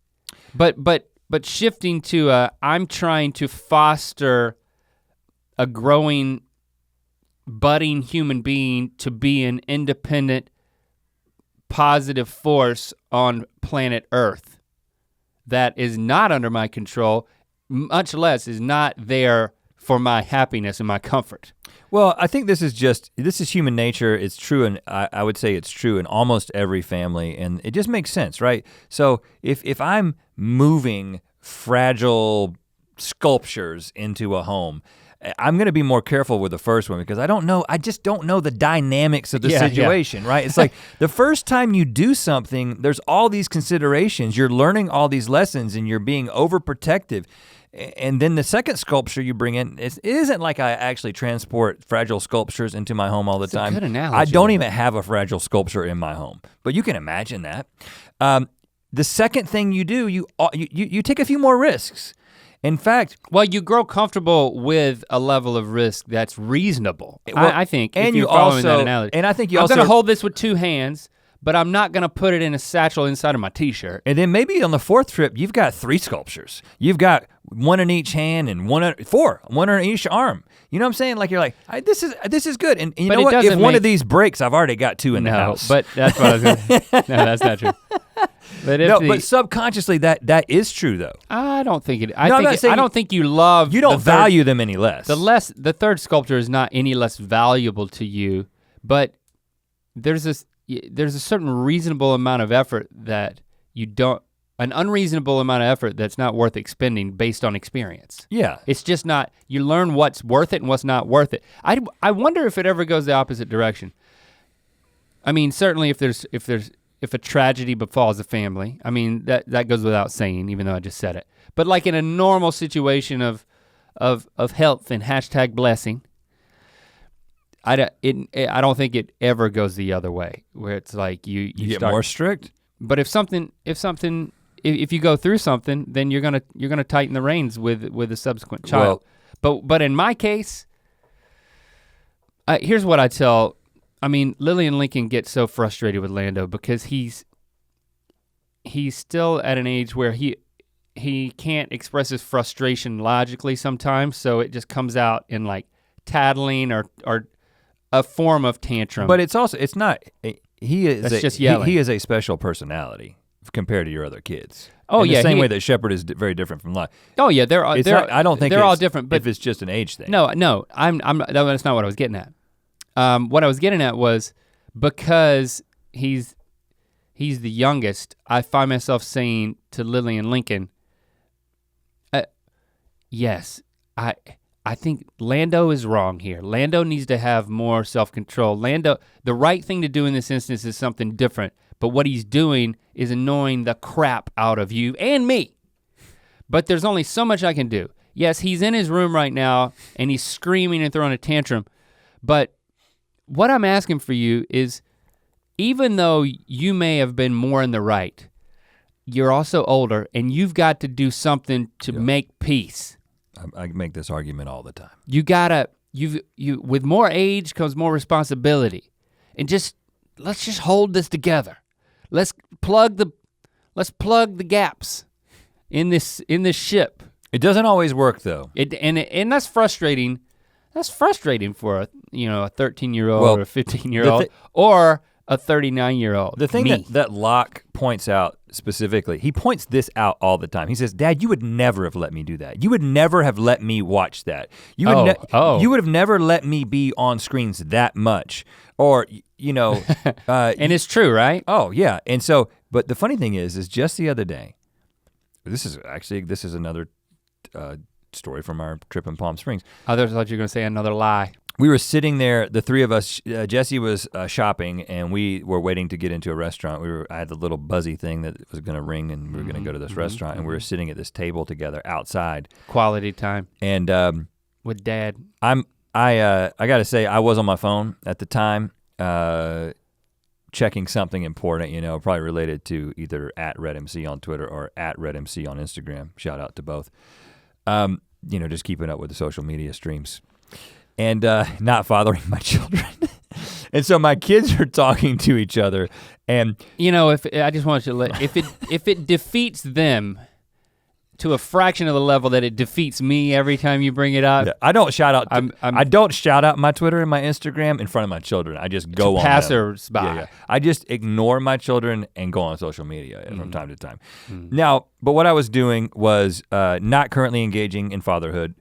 A: But shifting to I'm trying to foster a growing, budding human being to be an independent, positive force on planet Earth that is not under my control, much less is not there for my happiness and my comfort.
B: Well, I think this is human nature. It's true, and I would say it's true in almost every family, and it just makes sense, right? So if I'm moving fragile sculptures into a home, I'm gonna be more careful with the first one because I just don't know the dynamics of the situation, right? It's like the first time you do something, there's all these considerations, you're learning all these lessons and you're being overprotective. And then the second sculpture you bring in, it isn't like I actually transport fragile sculptures into my home all the time.
A: Good analogy.
B: I don't even have a fragile sculpture in my home, but you can imagine that. The second thing you do, you take a few more risks. In fact,
A: well, you grow comfortable with a level of risk that's reasonable. Well, I think,
B: and
A: if you're following that analogy.
B: And I think you
A: I'm
B: also-
A: gonna hold this with 2 hands, but I'm not gonna put it in a satchel inside of my t-shirt.
B: And then maybe on the 4th trip, you've got 3 sculptures. You've got one in each hand and one on each arm. You know what I'm saying? Like you're like, this is good. And you know what? If one of these breaks, I've already got 2 in the house.
A: But that's what I was gonna No, that's not true.
B: But subconsciously that is true though.
A: I don't think it.
B: I
A: don't think you love.
B: You don't value them any less.
A: The third sculpture is not any less valuable to you, but there's a certain reasonable amount of effort that you don't. An unreasonable amount of effort that's not worth expending based on experience.
B: Yeah.
A: It's just not. You learn what's worth it and what's not worth it. I wonder if it ever goes the opposite direction. I mean, certainly if a tragedy befalls a family, I mean, that goes without saying, even though I just said it. But like in a normal situation of health and #blessing, I don't think it ever goes the other way, where it's like you
B: get
A: start,
B: more strict.
A: But if you go through something, then you're gonna tighten the reins with a subsequent child. But in my case, here's what I tell. I mean, Lily and Lincoln get so frustrated with Lando because he's still at an age where he can't express his frustration logically sometimes, so it just comes out in like tattling or a form of tantrum.
B: But it's not. He is
A: just yelling.
B: He is a special personality compared to your other kids.
A: Oh
B: in
A: yeah,
B: the same way that Shepard is very different from Lyle.
A: Oh yeah,
B: I don't think
A: they're all different. But
B: if it's just an age thing.
A: No, that's not what I was getting at. What I was getting at was because he's the youngest, I find myself saying to Lily and Lincoln, yes, I think Lando is wrong here. Lando needs to have more self-control. Lando, the right thing to do in this instance is something different, but what he's doing is annoying the crap out of you and me. But there's only so much I can do. Yes, he's in his room right now and he's screaming and throwing a tantrum, but what I'm asking for you is, even though you may have been more in the right, you're also older and you've got to do something to make peace.
B: I make this argument all the time.
A: You gotta, with more age comes more responsibility. And let's just hold this together. Let's plug the gaps in this ship.
B: It doesn't always work though.
A: And that's frustrating. That's frustrating for a 13-year-old or a 15-year-old or a 39-year-old.
B: The thing that Locke points out specifically, he points this out all the time. He says, "Dad, you would never have let me do that. You would never have let me watch that. You would have never let me be on screens that much." Or,
A: and it's true, right?
B: Oh yeah, and so, but the funny thing is just the other day, this is another story from our trip in Palm Springs.
A: I thought you were gonna say another lie.
B: We were sitting there, the three of us, Jesse was shopping and we were waiting to get into a restaurant. I had the little buzzy thing that was gonna ring and we were gonna go to this restaurant and we were sitting at this table together outside.
A: Quality time.
B: And
A: with Dad.
B: I gotta say, I was on my phone at the time, checking something important, probably related to either @RhettMC on Twitter or @RhettMC on Instagram. Shout out to both. Just keeping up with the social media streams. And not fathering my children. And so my kids are talking to each other and
A: if I just want you to if it defeats them, to a fraction of the level that it defeats me every time you bring it up.
B: Yeah, I don't shout out. I don't shout out my Twitter and my Instagram in front of my children. I just go on
A: passers-by.
B: Yeah. I just ignore my children and go on social media from time to time. Now, but what I was doing was not currently engaging in fatherhood,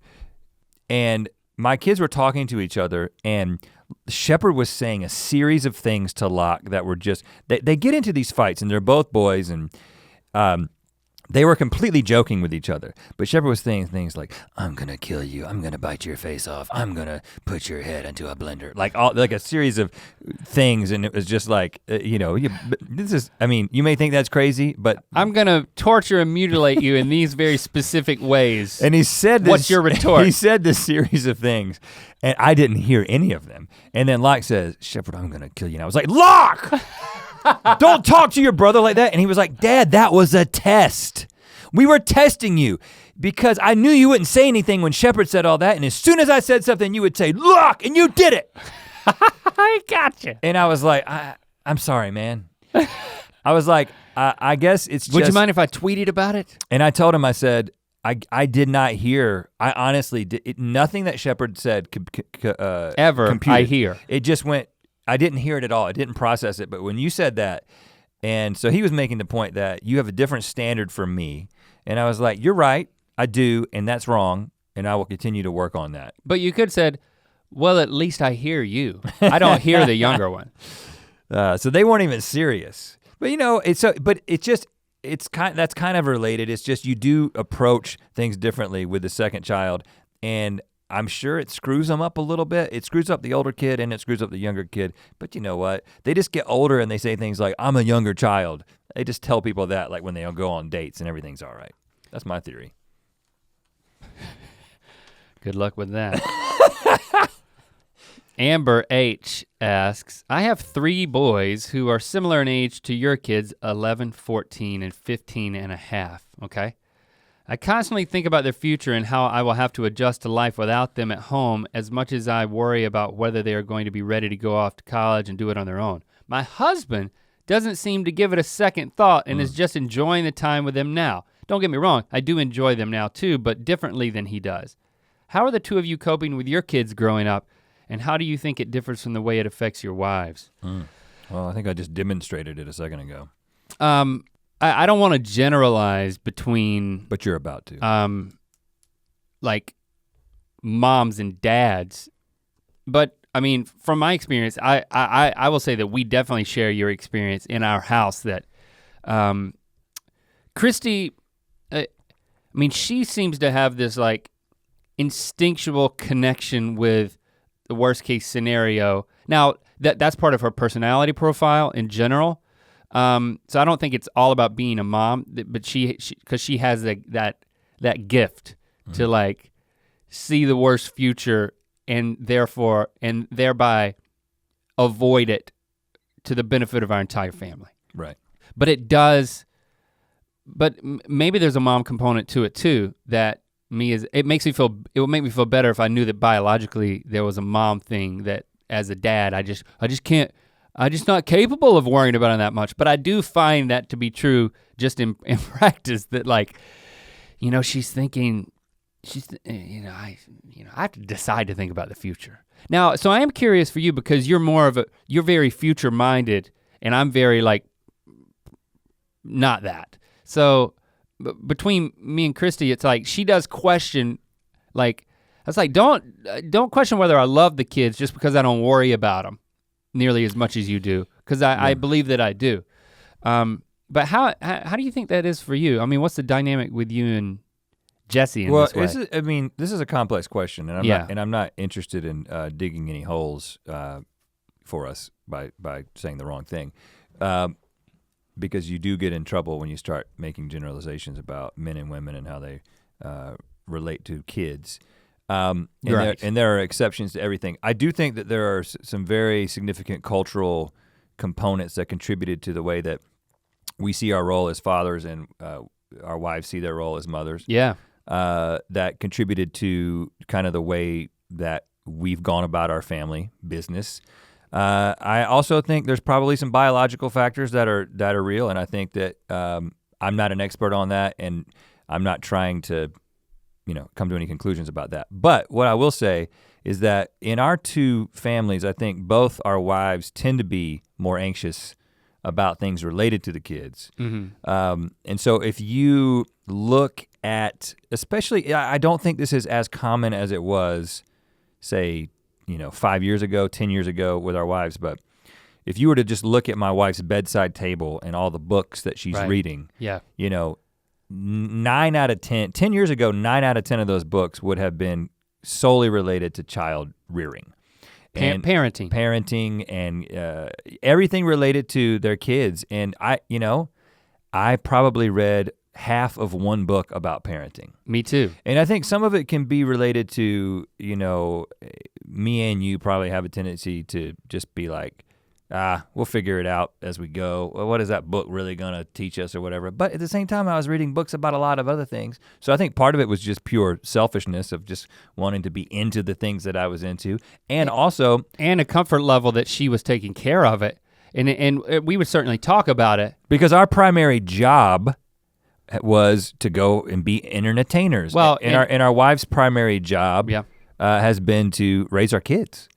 B: and my kids were talking to each other, and Shepard was saying a series of things to Locke that were just, they get into these fights, and they're both boys, and they were completely joking with each other. But Shepard was saying things like, I'm gonna kill you, I'm gonna bite your face off, I'm gonna put your head into a blender. Like a series of things, and it was just like, you may think that's crazy, but
A: I'm gonna torture and mutilate you in these very specific ways.
B: And he said this,
A: what's your retort?
B: He said this series of things, and I didn't hear any of them. And then Locke says, Shepard, I'm gonna kill you. And I was like, Locke! Don't talk to your brother like that. And he was like, Dad, that was a test. We were testing you because I knew you wouldn't say anything when Shepard said all that. And as soon as I said something, you would say, Locke, and you did it.
A: I gotcha.
B: And I was like, I'm sorry, man. I was like, I guess it's just.
A: Would you mind if I tweeted about it?
B: And I told him, I said, I did not hear, I honestly, nothing that Shepard said
A: ever
B: computed.
A: I hear.
B: It just went, I didn't hear it at all. I didn't process it, but when you said that, and so he was making the point that you have a different standard from me, and I was like, you're right, I do, and that's wrong, and I will continue to work on that.
A: But you could have said, well, at least I hear you. I don't hear the younger one.
B: So they weren't even serious. But you know, that's kind of related. It's just you do approach things differently with the second child, and I'm sure it screws them up a little bit. It screws up the older kid and it screws up the younger kid. But you know what? They just get older and they say things like, I'm a younger child. They just tell people that like when they go on dates and everything's all right. That's my theory.
A: Good luck with that. Amber H asks, I have 3 boys who are similar in age to your kids, 11, 14, and 15 and a half, okay? I constantly think about their future and how I will have to adjust to life without them at home as much as I worry about whether they are going to be ready to go off to college and do it on their own. My husband doesn't seem to give it a second thought and is just enjoying the time with them now. Don't get me wrong, I do enjoy them now too, but differently than he does. How are the 2 of you coping with your kids growing up, and how do you think it differs from the way it affects your wives?
B: Well, I think I just demonstrated it a second ago.
A: I don't want to generalize between,
B: but you're about to.
A: Like moms and dads, but I mean, from my experience, I will say that we definitely share your experience in our house. That Christy, I mean, she seems to have this like instinctual connection with the worst case scenario. Now that's part of her personality profile in general. So I don't think it's all about being a mom, but she cause she has that gift to like see the worst future and thereby avoid it to the benefit of our entire family.
B: Right.
A: But it does, but maybe there's a mom component to it too, that it would make me feel better if I knew that biologically there was a mom thing that as a dad, I'm just not capable of worrying about it that much. But I do find that to be true just in practice, that like, you know, I have to decide to think about the future. Now, so I am curious for you because you're very future minded and I'm very like, not that. So between me and Christy, it's like, she does question, like, I was like, don't question whether I love the kids just because I don't worry about them nearly as much as you do, because I believe that I do. But how do you think that is for you? I mean, what's the dynamic with you and Jesse in this way?
B: This is a complex question, and I'm not interested in digging any holes for us by saying the wrong thing, because you do get in trouble when you start making generalizations about men and women and how they relate to kids. And there are exceptions to everything. I do think that there are some very significant cultural components that contributed to the way that we see our role as fathers and our wives see their role as mothers.
A: Yeah.
B: That contributed to kind of the way that we've gone about our family business. I also think there's probably some biological factors that are real, and I think that I'm not an expert on that, and I'm not trying to, come to any conclusions about that. But what I will say is that in our two families, I think both our wives tend to be more anxious about things related to the kids.
A: Mm-hmm.
B: And so if you look at, especially, I don't think this is as common as it was, say, 5 years ago, 10 years ago with our wives, but if you were to just look at my wife's bedside table and all the books that she's reading, 9 out of 10 years ago, 9 out of 10 of those books would have been solely related to child rearing. And parenting and everything related to their kids. And I probably read half of one book about parenting.
A: Me too.
B: And I think some of it can be related to, me and you probably have a tendency to just be like, we'll figure it out as we go. Well, what is that book really gonna teach us or whatever? But at the same time, I was reading books about a lot of other things. So I think part of it was just pure selfishness of just wanting to be into the things that I was into. And also.
A: And a comfort level that she was taking care of it. And we would certainly talk about it.
B: Because our primary job was to go and be entertainers.
A: Well,
B: and our wife's primary job has been to raise our kids.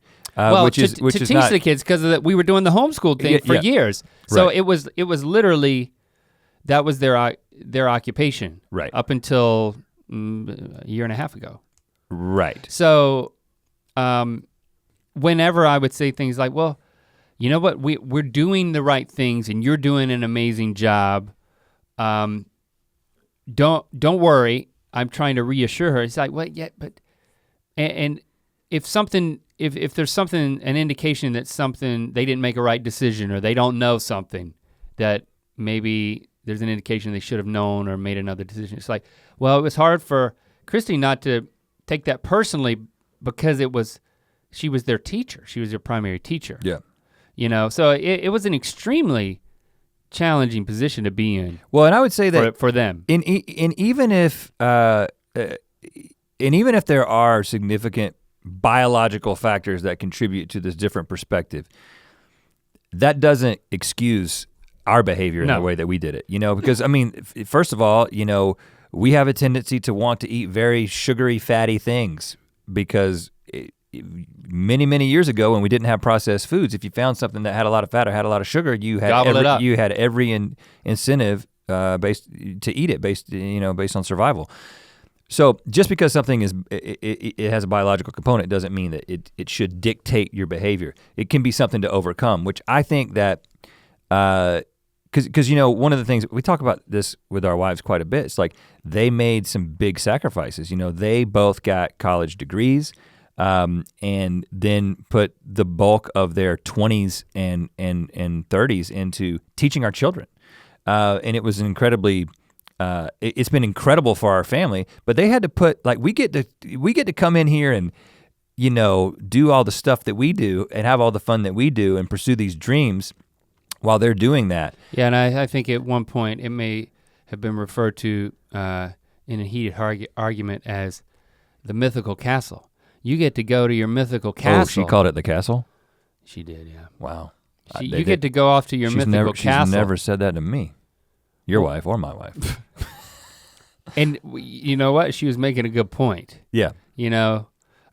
B: Which is
A: teach
B: not,
A: the kids because we were doing the homeschool thing for years. So
B: right.
A: it was literally, that was their occupation.
B: Right.
A: Up until a year and a half ago.
B: Right.
A: So whenever I would say things like, well, you know what, we're doing the right things and you're doing an amazing job. Don't worry. I'm trying to reassure her. It's like, well, yeah, but, and if something, if there's something, an indication that something, they didn't make a right decision or they don't know something that maybe there's an indication they should have known or made another decision. It's like, well, it was hard for Christy not to take that personally because she was their teacher. She was their primary teacher.
B: Yeah.
A: So it was an extremely challenging position to be in.
B: Well, and I would say that
A: for them.
B: And even if there are significant biological factors that contribute to this different perspective, that doesn't excuse our behavior in the way that we did it, because first of all, we have a tendency to want to eat very sugary, fatty things because many, many years ago when we didn't have processed foods, if you found something that had a lot of fat or had a lot of sugar, you had every incentive to eat it based on survival. So just because something it has a biological component doesn't mean that it should dictate your behavior. It can be something to overcome, which I think that, because one of the things, we talk about this with our wives quite a bit, it's like they made some big sacrifices. They both got college degrees and then put the bulk of their 20s and 30s into teaching our children. And it was incredibly, it's been incredible for our family, but they had to put, like, we get to come in here and, do all the stuff that we do and have all the fun that we do and pursue these dreams while they're doing that.
A: Yeah, and I think at one point it may have been referred to in a heated argument as the mythical castle. You get to go to your mythical castle.
B: Oh, she called it the castle?
A: She did, yeah.
B: Wow.
A: You get to go off to your mythical castle.
B: She's never said that to me. Your wife or my wife.
A: And you know what? She was making a good point.
B: Yeah.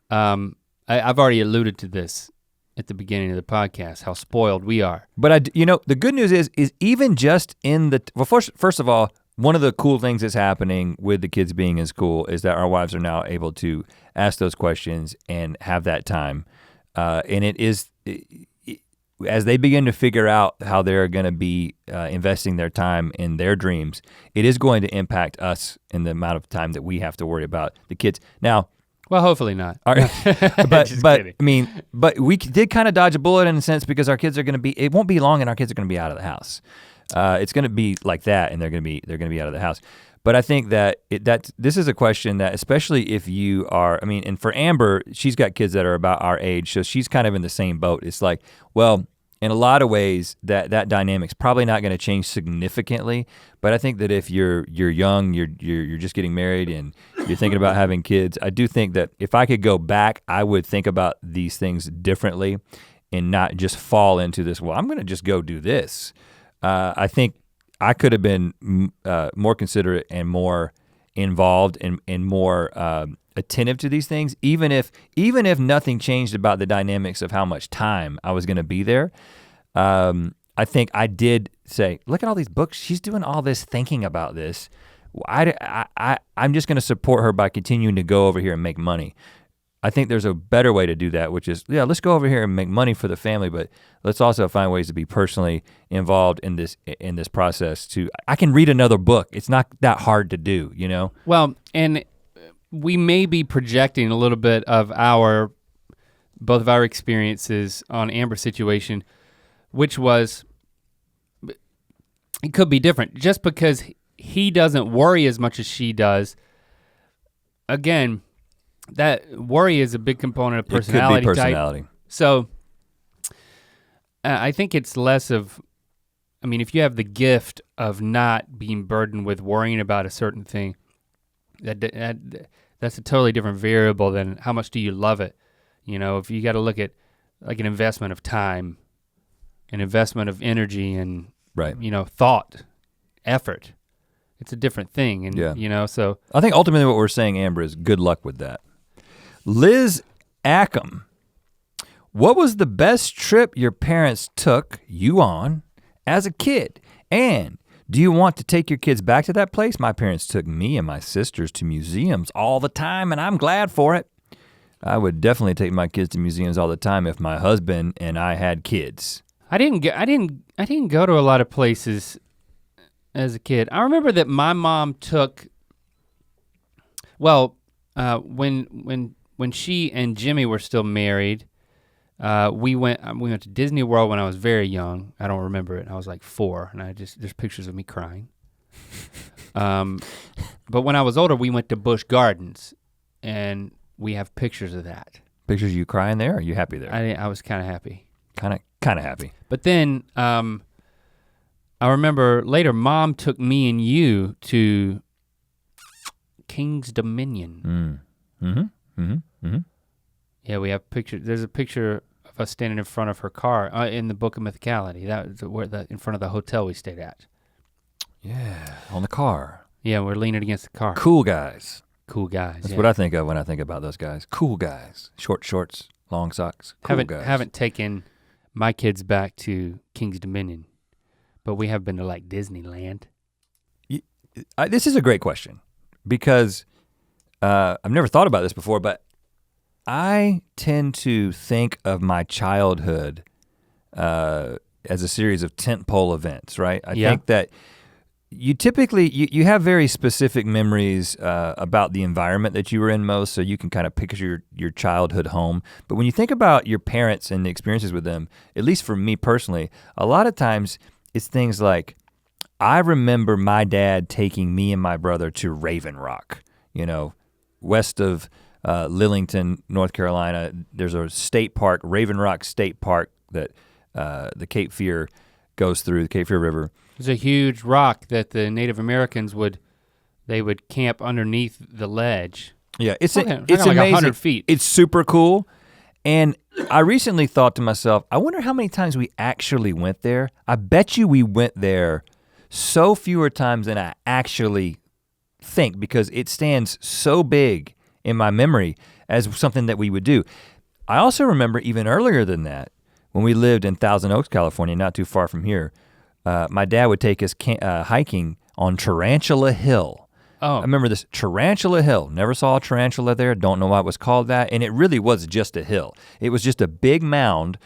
A: I've already alluded to this at the beginning of the podcast, how spoiled we are.
B: But the good news is even just in first of all, one of the cool things that's happening with the kids being in school is that our wives are now able to ask those questions and have that time. And it is, as they begin to figure out how they're gonna be investing their time in their dreams, it is going to impact us in the amount of time that we have to worry about the kids. Now,
A: well, hopefully not.
B: But we did kind of dodge a bullet in a sense because our kids are gonna be, it won't be long and our kids are gonna be out of the house. It's gonna be like that and they're gonna be out of the house. But I think that this is a question that, especially if you are, and for Amber, she's got kids that are about our age, so she's kind of in the same boat. It's like, well, in a lot of ways, that dynamic's probably not gonna change significantly, but I think that if you're young, you're just getting married and you're thinking about having kids, I do think that if I could go back, I would think about these things differently and not just fall into this, well, I'm gonna just go do this. I think I could have been more considerate and more involved and more attentive to these things, even if nothing changed about the dynamics of how much time I was gonna be there. I think I did say, look at all these books, she's doing all this thinking about this. I'm just gonna support her by continuing to go over here and make money. I think there's a better way to do that, which is, yeah, let's go over here and make money for the family, but let's also find ways to be personally involved in this process too. I can read another book. It's not that hard to do, you know?
A: Well, and we may be projecting a little bit of both of our experiences on Amber's situation, which was, it could be different. Just because he doesn't worry as much as she does, again, that worry is a big component of personality.
B: It could be personality.
A: Type. So I think it's less of, I mean, if you have the gift of not being burdened with worrying about a certain thing, that's a totally different variable than how much do you love it. You know, if you gotta look at like an investment of time, an investment of energy and
B: right.
A: you know, thought, effort, it's a different thing. And you know, so.
B: I think ultimately what we're saying, Amber, is good luck with that. Liz Ackham, what was the best trip your parents took you on as a kid? And do you want to take your kids back to that place? My parents took me and my sisters to museums all the time, and I'm glad for it. I would definitely take my kids to museums all the time if my husband and I had kids. I didn't
A: go to a lot of places as a kid. I remember that my mom took, well, when she and Jimmy were still married, we went to Disney World when I was very young. I don't remember it. I was like 4, and there's pictures of me crying. But when I was older, we went to Busch Gardens, and we have pictures of that.
B: Pictures of you crying there? Or are you happy there?
A: I was kind of happy.
B: Kind of happy.
A: But then I remember later, Mom took me and you to King's Dominion. Yeah, we have pictures. There's a picture of us standing in front of her car in the Book of Mythicality. That was in front of the hotel we stayed at.
B: Yeah, on the car.
A: Yeah, we're leaning against the car.
B: Cool guys.
A: Cool guys.
B: That's what I think of when I think about those guys. Cool guys. Short shorts, long socks. Cool guys.
A: Haven't taken my kids back to King's Dominion, but we have been to like Disneyland.
B: This is a great question because I've never thought about this before, but I tend to think of my childhood as a series of tentpole events, right? I think that you typically, you have very specific memories about the environment that you were in most, so you can kind of picture your childhood home. But when you think about your parents and the experiences with them, at least for me personally, a lot of times it's things like, I remember my dad taking me and my brother to Raven Rock, you know, west of Lillington, North Carolina. There's a state park, Raven Rock State Park, that the Cape Fear goes through, the Cape Fear River.
A: There's a huge rock that the Native Americans would camp underneath the ledge.
B: Yeah, it's
A: like
B: amazing.
A: 100 feet.
B: It's super cool. And I recently thought to myself, I wonder how many times we actually went there. I bet you we went there so fewer times than I actually think, because it stands so big in my memory as something that we would do. I also remember even earlier than that, when we lived in Thousand Oaks, California, not too far from here, my dad would take us hiking on Tarantula Hill.
A: Oh.
B: I remember this, Tarantula Hill. Never saw a tarantula there, don't know why it was called that, and it really was just a hill. It was just a big mound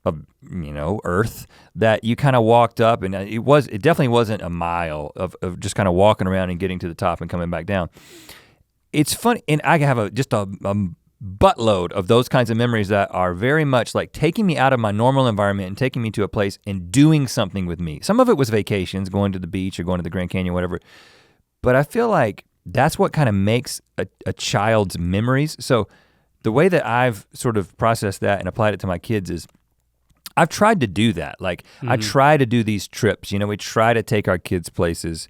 B: of, you know, earth that you kind of walked up, and it definitely wasn't a mile of just kind of walking around and getting to the top and coming back down. It's funny, and I have just a buttload of those kinds of memories that are very much like taking me out of my normal environment and taking me to a place and doing something with me. Some of it was vacations, going to the beach or going to the Grand Canyon, whatever. But I feel like that's what kind of makes a child's memories. So the way that I've sort of processed that and applied it to my kids is, I've tried to do that. Like I try to do these trips, you know, we try to take our kids places.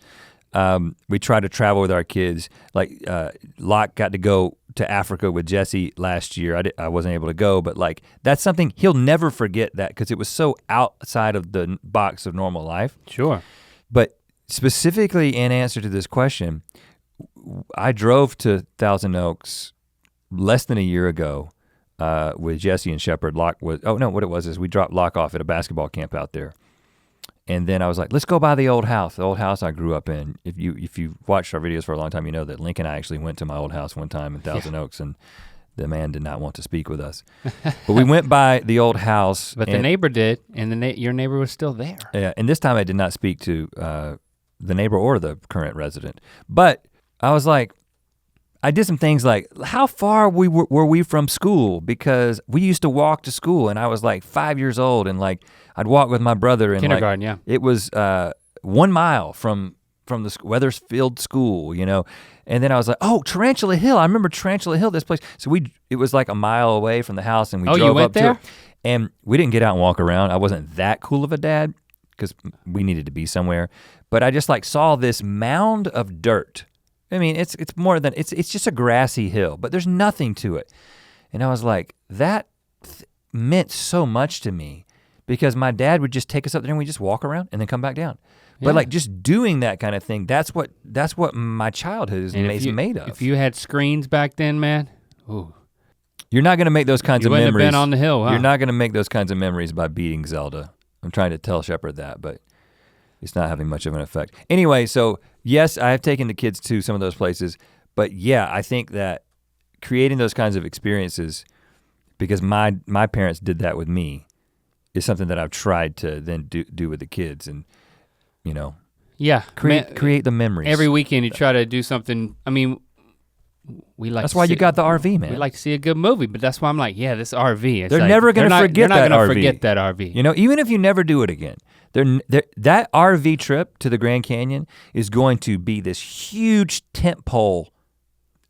B: We try to travel with our kids. Like Locke got to go to Africa with Jesse last year. I wasn't able to go, but like that's something he'll never forget, that because it was so outside of the box of normal life.
A: Sure.
B: But specifically in answer to this question, I drove to Thousand Oaks less than a year ago with Jesse and Shepard. What it was is we dropped Locke off at a basketball camp out there. And then I was like, let's go by the old house I grew up in. If you watched our videos for a long time, you know that Link and I actually went to my old house one time in Thousand Oaks, and the man did not want to speak with us. But we went by the old house.
A: But the neighbor did, and your neighbor was still there.
B: Yeah, and this time I did not speak to the neighbor or the current resident. But I was like, I did some things like, how far were we from school? Because we used to walk to school, and I was like 5 years old, and like I'd walk with my brother. And
A: kindergarten,
B: like, it was 1 mile from the Weathersfield school, you know? And then I was like, oh, Tarantula Hill. I remember Tarantula Hill, this place. So it was like a mile away from the house, and we drove up to it. And we didn't get out and walk around. I wasn't that cool of a dad because we needed to be somewhere. But I just like saw this mound of dirt. I mean, it's more than, it's just a grassy hill, but there's nothing to it. And I was like, that meant so much to me because my dad would just take us up there and we just walk around and then come back down. Yeah. But like just doing that kind of thing, that's what my childhood is made of.
A: If you had screens back then, man, ooh.
B: You're not gonna make those kinds of memories.
A: You wouldn't have been on the hill, huh?
B: You're not gonna make those kinds of memories by beating Zelda. I'm trying to tell Shepard that, but it's not having much of an effect. Anyway, so yes, I have taken the kids to some of those places, but yeah, I think that creating those kinds of experiences, because my parents did that with me, is something that I've tried to then do with the kids, and you know,
A: yeah,
B: create the memories.
A: Every weekend you try to do something. I mean, we like.
B: That's why you got the RV, man.
A: We like to see a good movie, but that's why I'm like, yeah, this RV.
B: They're never gonna forget that RV. They're not gonna
A: forget that RV.
B: You know, even if you never do it again. That RV trip to the Grand Canyon is going to be this huge tentpole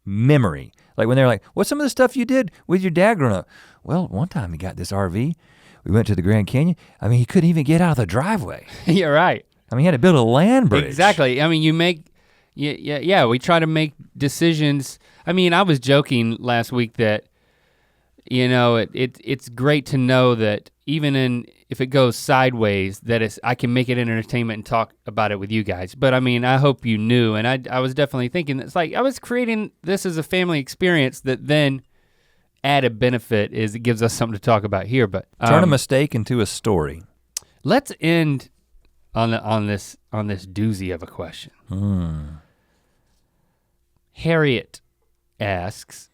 B: memory. Like when they're like, what's some of the stuff you did with your dad growing up? Well, one time he got this RV, we went to the Grand Canyon. I mean, he couldn't even get out of the driveway.
A: You're right.
B: I mean, he had to build a land bridge.
A: Exactly, I mean, we try to make decisions. I mean, I was joking last week that, you know, it's great to know that even if it goes sideways, that I can make it entertainment and talk about it with you guys. But I mean, I hope you knew, and I was definitely thinking, it's like I was creating this as a family experience that then added benefit is it gives us something to talk about here. But
B: turn a mistake into a story.
A: Let's end on this doozy of a question. Harriet asks,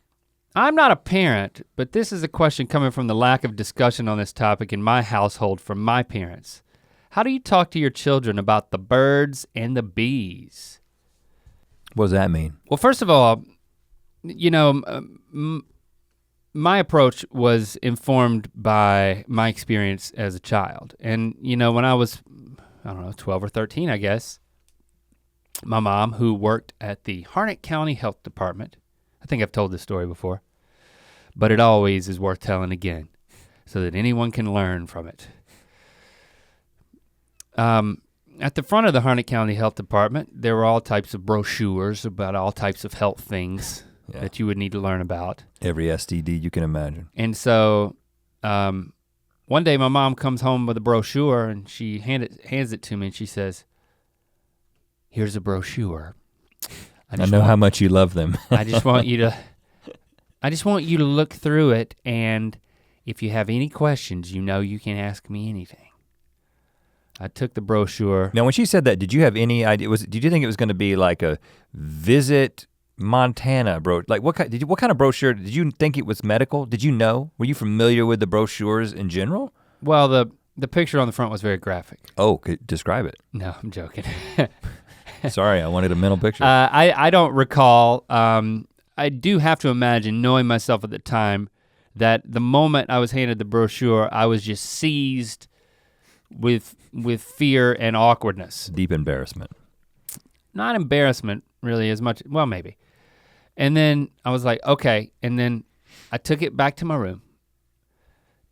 A: I'm not a parent, but this is a question coming from the lack of discussion on this topic in my household from my parents. How do you talk to your children about the birds and the bees?
B: What does that mean?
A: Well, first of all, you know, my approach was informed by my experience as a child. And you know, when I was, I don't know, 12 or 13, I guess, my mom, who worked at the Harnett County Health Department, I think I've told this story before, but it always is worth telling again so that anyone can learn from it. At the front of the Harnett County Health Department, there were all types of brochures about all types of health things that you would need to learn about.
B: Every STD you can imagine.
A: And so one day my mom comes home with a brochure and she hands it to me and she says, here's a brochure.
B: I know how much you love them.
A: I just want you to look through it, and if you have any questions, you know you can ask me anything. I took the brochure.
B: Now when she said that, did you have any idea, did you think it was gonna be like a Visit Montana like what kind of brochure, did you think it was medical? Did you know? Were you familiar with the brochures in general?
A: Well, the picture on the front was very graphic.
B: Oh, describe it.
A: No, I'm joking.
B: Sorry, I wanted a mental picture.
A: I don't recall. I do have to imagine, knowing myself at the time, that the moment I was handed the brochure, I was just seized with fear and awkwardness.
B: Deep embarrassment.
A: Not embarrassment, really, as much, well, maybe. And then I was like, okay, and then I took it back to my room.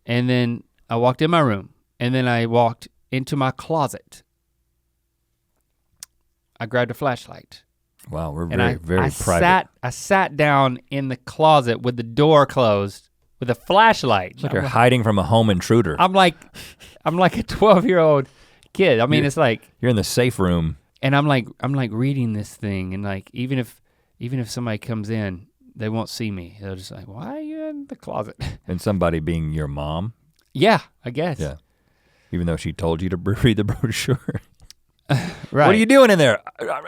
A: And then I walked in my room, and then I walked into my closet. I grabbed a flashlight.
B: Wow, we're very private.
A: I sat down in the closet with the door closed with a flashlight.
B: It's like you're hiding from a home intruder.
A: I'm like a 12-year-old kid. I mean, it's like
B: you're in the safe room.
A: And I'm like reading this thing, and like even if even if somebody comes in, they won't see me. They'll just like, why are you in the closet?
B: And somebody being your mom?
A: Yeah, I guess.
B: Yeah. Even though she told you to read the brochure.
A: Right.
B: What are you doing in there?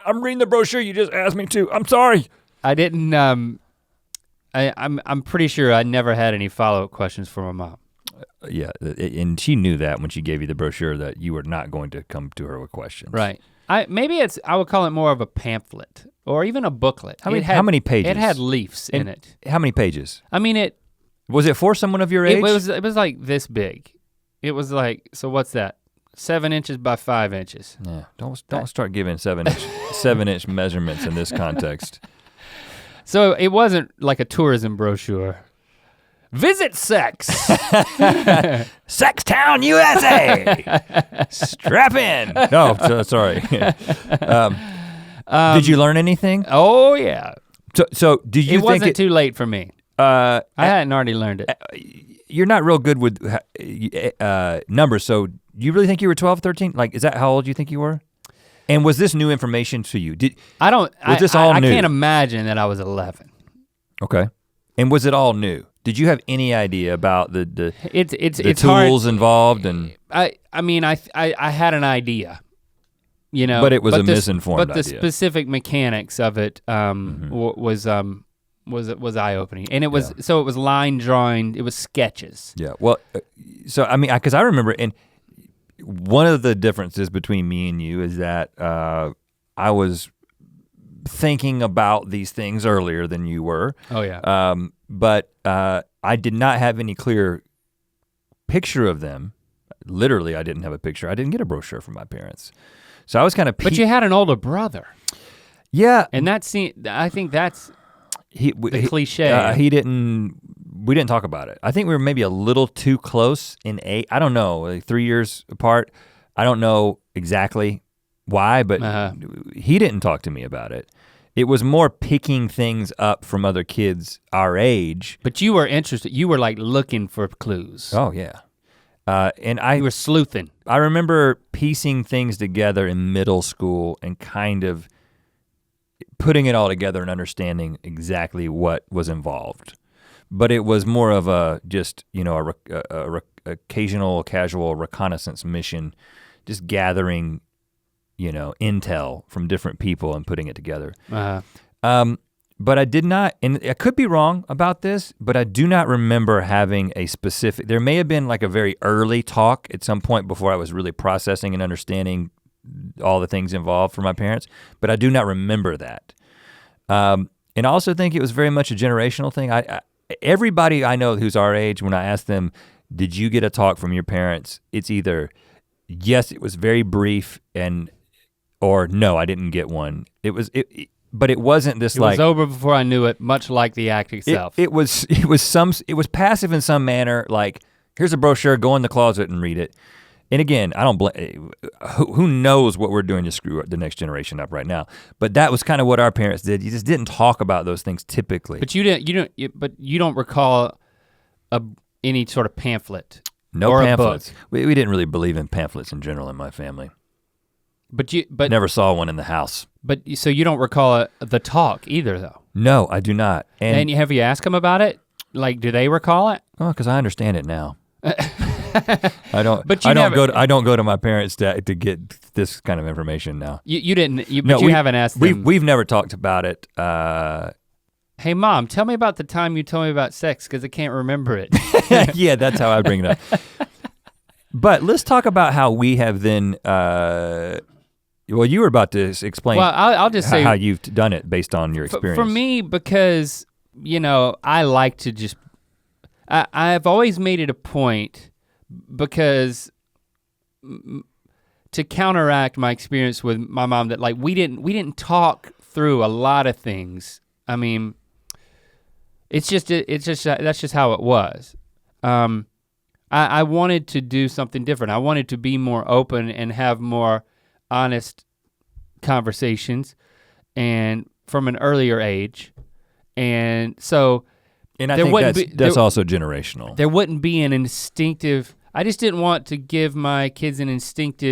B: I'm reading the brochure you just asked me to. I'm sorry.
A: I didn't, I'm pretty sure I never had any follow-up questions for my mom.
B: Yeah, and she knew that when she gave you the brochure that you were not going to come to her with questions.
A: Right. I would call it more of a pamphlet or even a booklet.
B: How many pages?
A: It had leaves in it.
B: How many pages?
A: I mean
B: Was it for someone of your age?
A: it was like this big. It was like, so what's that? 7 inches by 5 inches.
B: Yeah, don't start giving 7-inch measurements in this context.
A: So it wasn't like a tourism brochure. Visit Sex.
B: Sextown, USA. Strap in. No, sorry. Did you learn anything?
A: Oh yeah.
B: So did you
A: it
B: think
A: wasn't too late for me. I hadn't already learned it.
B: You're not real good with numbers, so you really think you were 12, 13? Like, is that how old you think you were? And was this new information to you? Was this all new?
A: I can't imagine that I was 11.
B: Okay. And was it all new? Did you have any idea about the
A: it's
B: tools
A: hard.
B: involved and?
A: I mean I had an idea, you know.
B: But it was a misinformed idea.
A: But the specific mechanics of it was eye-opening, and it was so it was line drawing. It was sketches.
B: Yeah. Well, so I mean, because I remember, and one of the differences between me and you is that I was thinking about these things earlier than you were.
A: Oh yeah.
B: But I did not have any clear picture of them. Literally, I didn't have a picture. I didn't get a brochure from my parents. So I was kind of
A: But you had an older brother.
B: Yeah.
A: And I think that's the cliche.
B: We didn't talk about it. I think we were maybe a little too close in age. I don't know, like 3 years apart. I don't know exactly why, but he didn't talk to me about it. It was more picking things up from other kids our age.
A: But you were interested, you were like looking for clues.
B: Oh yeah.
A: You were sleuthing.
B: I remember piecing things together in middle school and kind of putting it all together and understanding exactly what was involved. But it was more of a just, you know, a occasional casual reconnaissance mission, just gathering, you know, intel from different people and putting it together. But I did not, and I could be wrong about this, but I do not remember having a specific, there may have been like a very early talk at some point before I was really processing and understanding all the things involved for my parents, but I do not remember that. And I also think it was very much a generational thing. Everybody I know who's our age, when I ask them, did you get a talk from your parents? It's either, yes, it was very brief, or no, I didn't get one. But it wasn't this like.
A: It was over before I knew it, much like the act itself.
B: It was passive in some manner, like, here's a brochure, go in the closet and read it. And again, I don't blame, who knows what we're doing to screw the next generation up right now. But that was kind of what our parents did. You just didn't talk about those things typically.
A: But you don't recall any sort of pamphlet.
B: No
A: or
B: pamphlets.
A: A book.
B: We didn't really believe in pamphlets in general in my family.
A: But
B: never saw one in the house.
A: But so you don't recall the talk either though?
B: No, I do not.
A: And have you asked them about it? Like, do they recall it?
B: Oh, because I understand it now. I don't.
A: But
B: I don't go to my parents to get this kind of information now.
A: You didn't. But you haven't asked them.
B: We've never talked about it.
A: Hey mom, tell me about the time you told me about sex because I can't remember it.
B: Yeah, that's how I bring it up. But let's talk about how we have then. Well, you were about to explain.
A: Well, I'll just say
B: how you've done it based on your experience.
A: For me, because you know, I like to just. I've always made it a point because to counteract my experience with my mom that like we didn't talk through a lot of things. I mean, that's just how it was. I wanted to do something different. I wanted to be more open and have more honest conversations and from an earlier age. And so
B: and I think that's also generational.
A: There wouldn't be an instinctive, I just didn't want to give my kids an instinct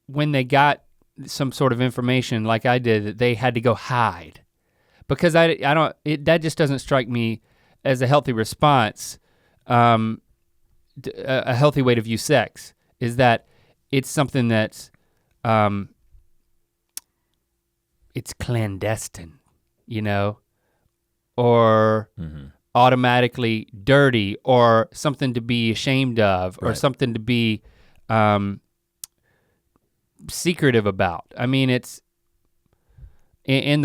A: when they got some sort of information like I did that they had to go hide. Because that just doesn't strike me as a healthy response. A healthy way to view sex is that it's something that's it's clandestine, or automatically dirty, or something to be ashamed of, or something to be secretive about. I mean, it's with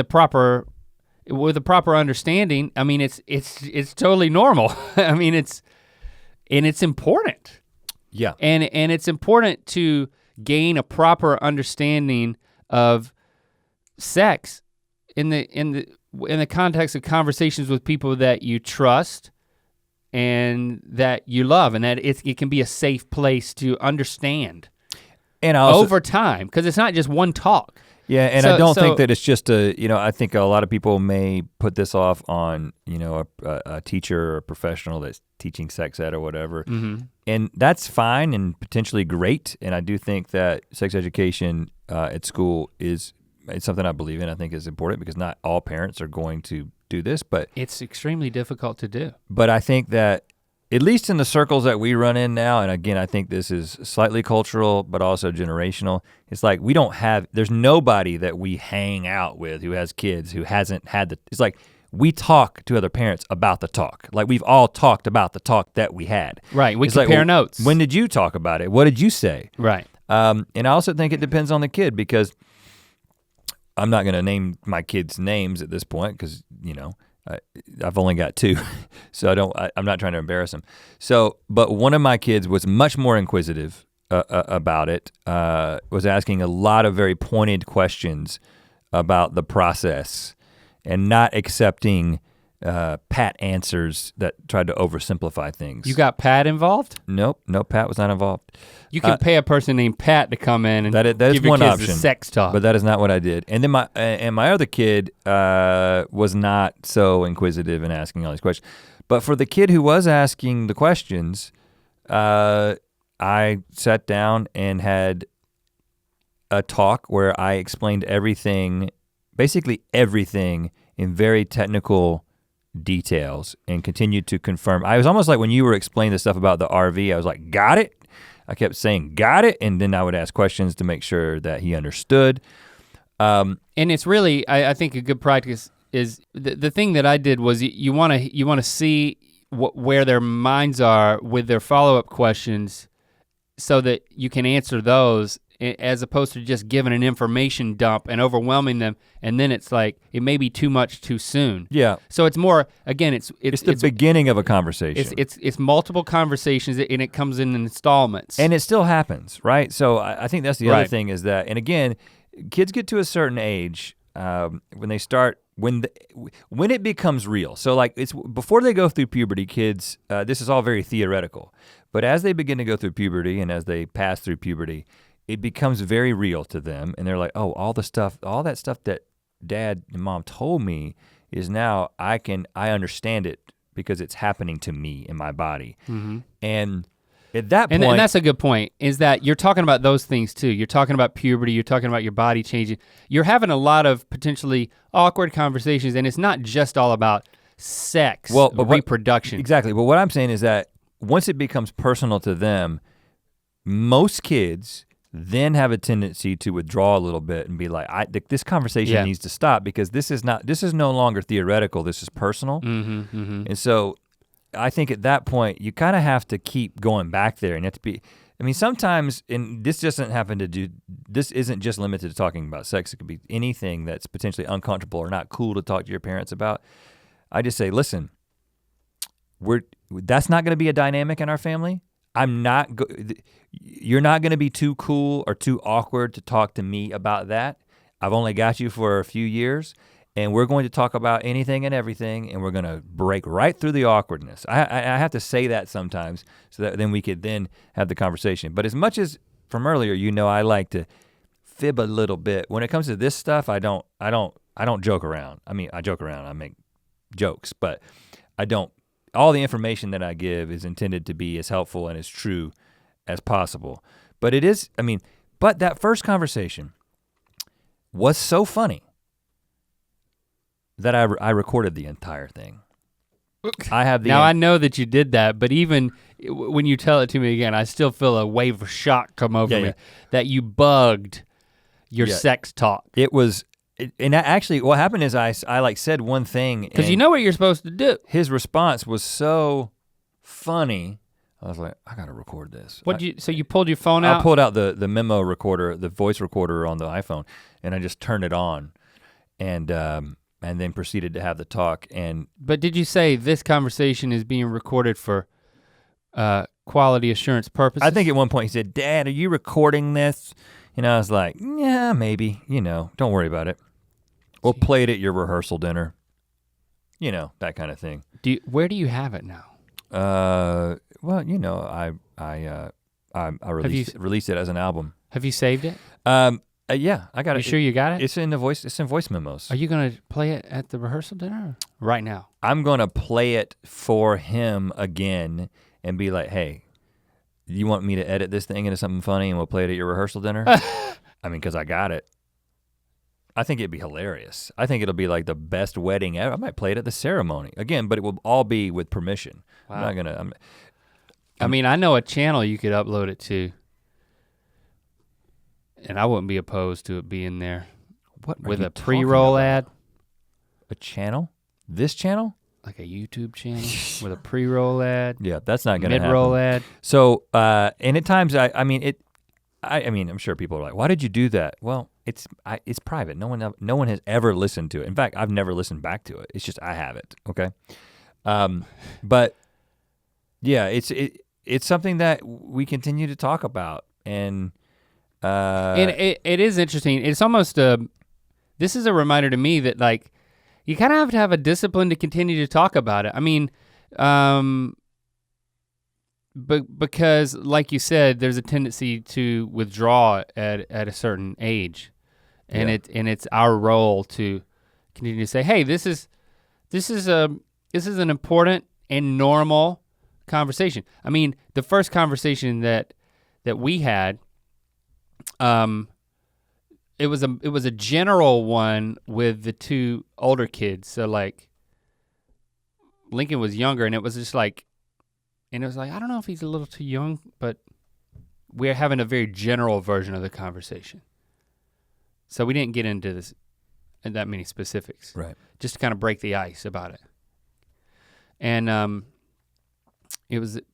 A: the proper understanding. I mean, it's totally normal. I mean, it's important.
B: Yeah.
A: And it's important to gain a proper understanding of sex in the context of conversations with people that you trust and that you love, and that it can be a safe place to understand.
B: And also,
A: over time, because it's not just one talk.
B: Yeah, and I don't think that it's just I think a lot of people may put this off on, a teacher or a professional that's teaching sex ed or whatever.
A: Mm-hmm.
B: And that's fine and potentially great. And I do think that sex education at school it's something I believe in. I think is important because not all parents are going to do this, but
A: it's extremely difficult to do.
B: But I think that at least in the circles that we run in now, and again, I think this is slightly cultural, but also generational. It's like there's nobody that we hang out with who has kids who hasn't had it's like we talk to other parents about the talk. Like we've all talked about the talk that we had.
A: Right, we
B: it's
A: compare
B: like,
A: notes.
B: When did you talk about it? What did you say?
A: Right.
B: And I also think it depends on the kid because I'm not gonna name my kids' names at this point because, I've only got 2, so I'm not trying to embarrass them. So, but one of my kids was much more inquisitive about it, was asking a lot of very pointed questions about the process and not accepting pat answers that tried to oversimplify things.
A: You got Pat involved?
B: Nope, no, Pat was not involved.
A: You can pay a person named Pat to come in and
B: that is
A: give your
B: one
A: kids
B: option,
A: the sex talk.
B: But that is not what I did. And then my other kid was not so inquisitive and asking all these questions. But for the kid who was asking the questions, I sat down and had a talk where I explained everything, basically everything in very technical details and continued to confirm. I was almost like when you were explaining the stuff about the RV, I was like, got it? I kept saying, got it, and then I would ask questions to make sure that he understood.
A: And it's really, I think a good practice is, the thing that I did was you wanna see where their minds are with their follow-up questions so that you can answer those as opposed to just giving an information dump and overwhelming them, and then it's like, it may be too much too soon.
B: Yeah.
A: So it's more, again, it's
B: the beginning of a conversation.
A: It's multiple conversations and it comes in installments.
B: And it still happens, right? So I think that's the other thing is that, and again, kids get to a certain age when they start, when it becomes real. So like it's before they go through puberty, kids, this is all very theoretical, but as they begin to go through puberty and as they pass through puberty, it becomes very real to them, and they're like, oh, all that stuff that dad and mom told me is now I understand it because it's happening to me in my body.
A: Mm-hmm.
B: And at that point—
A: And that's a good point, is that you're talking about those things too. You're talking about puberty, you're talking about your body changing. You're having a lot of potentially awkward conversations, and it's not just all about sex, reproduction.
B: Exactly, but what I'm saying is that once it becomes personal to them, most kids then have a tendency to withdraw a little bit and be like, this conversation needs to stop because this is no longer theoretical, this is personal.
A: Mm-hmm, mm-hmm.
B: And so I think at that point, you kind of have to keep going back there and you have to be, I mean, sometimes, and this isn't just limited to talking about sex, it could be anything that's potentially uncomfortable or not cool to talk to your parents about. I just say, listen, that's not gonna be a dynamic in our family. You're not gonna be too cool or too awkward to talk to me about that. I've only got you for a few years and we're going to talk about anything and everything and we're gonna break right through the awkwardness. I have to say that sometimes so that then we could then have the conversation. But as much as from earlier, I like to fib a little bit. When it comes to this stuff, I don't joke around. I mean, I joke around, I make jokes, but I don't. All the information that I give is intended to be as helpful and as true as possible. But but that first conversation, was so funny that I recorded the entire thing. I have the
A: now I know that you did that, but even when you tell it to me again, I still feel a wave of shock come over me that you bugged your sex talk.
B: It was, and actually what happened is I like said one thing.
A: Because you know what you're supposed to do.
B: His response was so funny. I was like, I gotta record this.
A: So you pulled your phone out?
B: I pulled out the memo recorder, the voice recorder on the iPhone, and I just turned it on, and then proceeded to have the talk.
A: But did you say this conversation is being recorded for quality assurance purposes?
B: I think at one point he said, "Dad, are you recording this?" And I was like, "Yeah, maybe. Don't worry about it. We'll play it at your rehearsal dinner. That kind of thing."
A: Where do you have it now?
B: Well, I released it as an album.
A: Have you saved it?
B: Yeah, I got it.
A: You sure you got it?
B: It's in voice memos.
A: Are you gonna play it at the rehearsal dinner right now?
B: I'm gonna play it for him again and be like, hey, you want me to edit this thing into something funny and we'll play it at your rehearsal dinner? I mean, cause I got it. I think it'd be hilarious. I think it'll be like the best wedding ever. I might play it at the ceremony again, but it will all be with permission. Wow. I'm not gonna,
A: I mean, I know a channel you could upload it to. And I wouldn't be opposed to it being there.
B: What
A: with a pre-roll ad?
B: A channel? This channel?
A: Like a YouTube channel with a pre-roll ad?
B: Yeah, that's not gonna happen.
A: Mid-roll ad?
B: So, and at times I mean, I'm sure people are like, why did you do that? Well, it's private. No one has ever listened to it. In fact, I've never listened back to it. It's just I have it, okay? But yeah, it's something that we continue to talk about, and
A: it is interesting. It's almost this is a reminder to me that like you kind of have to have a discipline to continue to talk about it. I mean, but because like you said, there's a tendency to withdraw at a certain age, and it's our role to continue to say, hey, this is an important and normal conversation. I mean, the first conversation that we had. It was a general one with the two older kids. So like Lincoln was younger and it was like, I don't know if he's a little too young, but we're having a very general version of the conversation. So we didn't get into this and that many specifics.
B: Right.
A: Just to kind of break the ice about it. And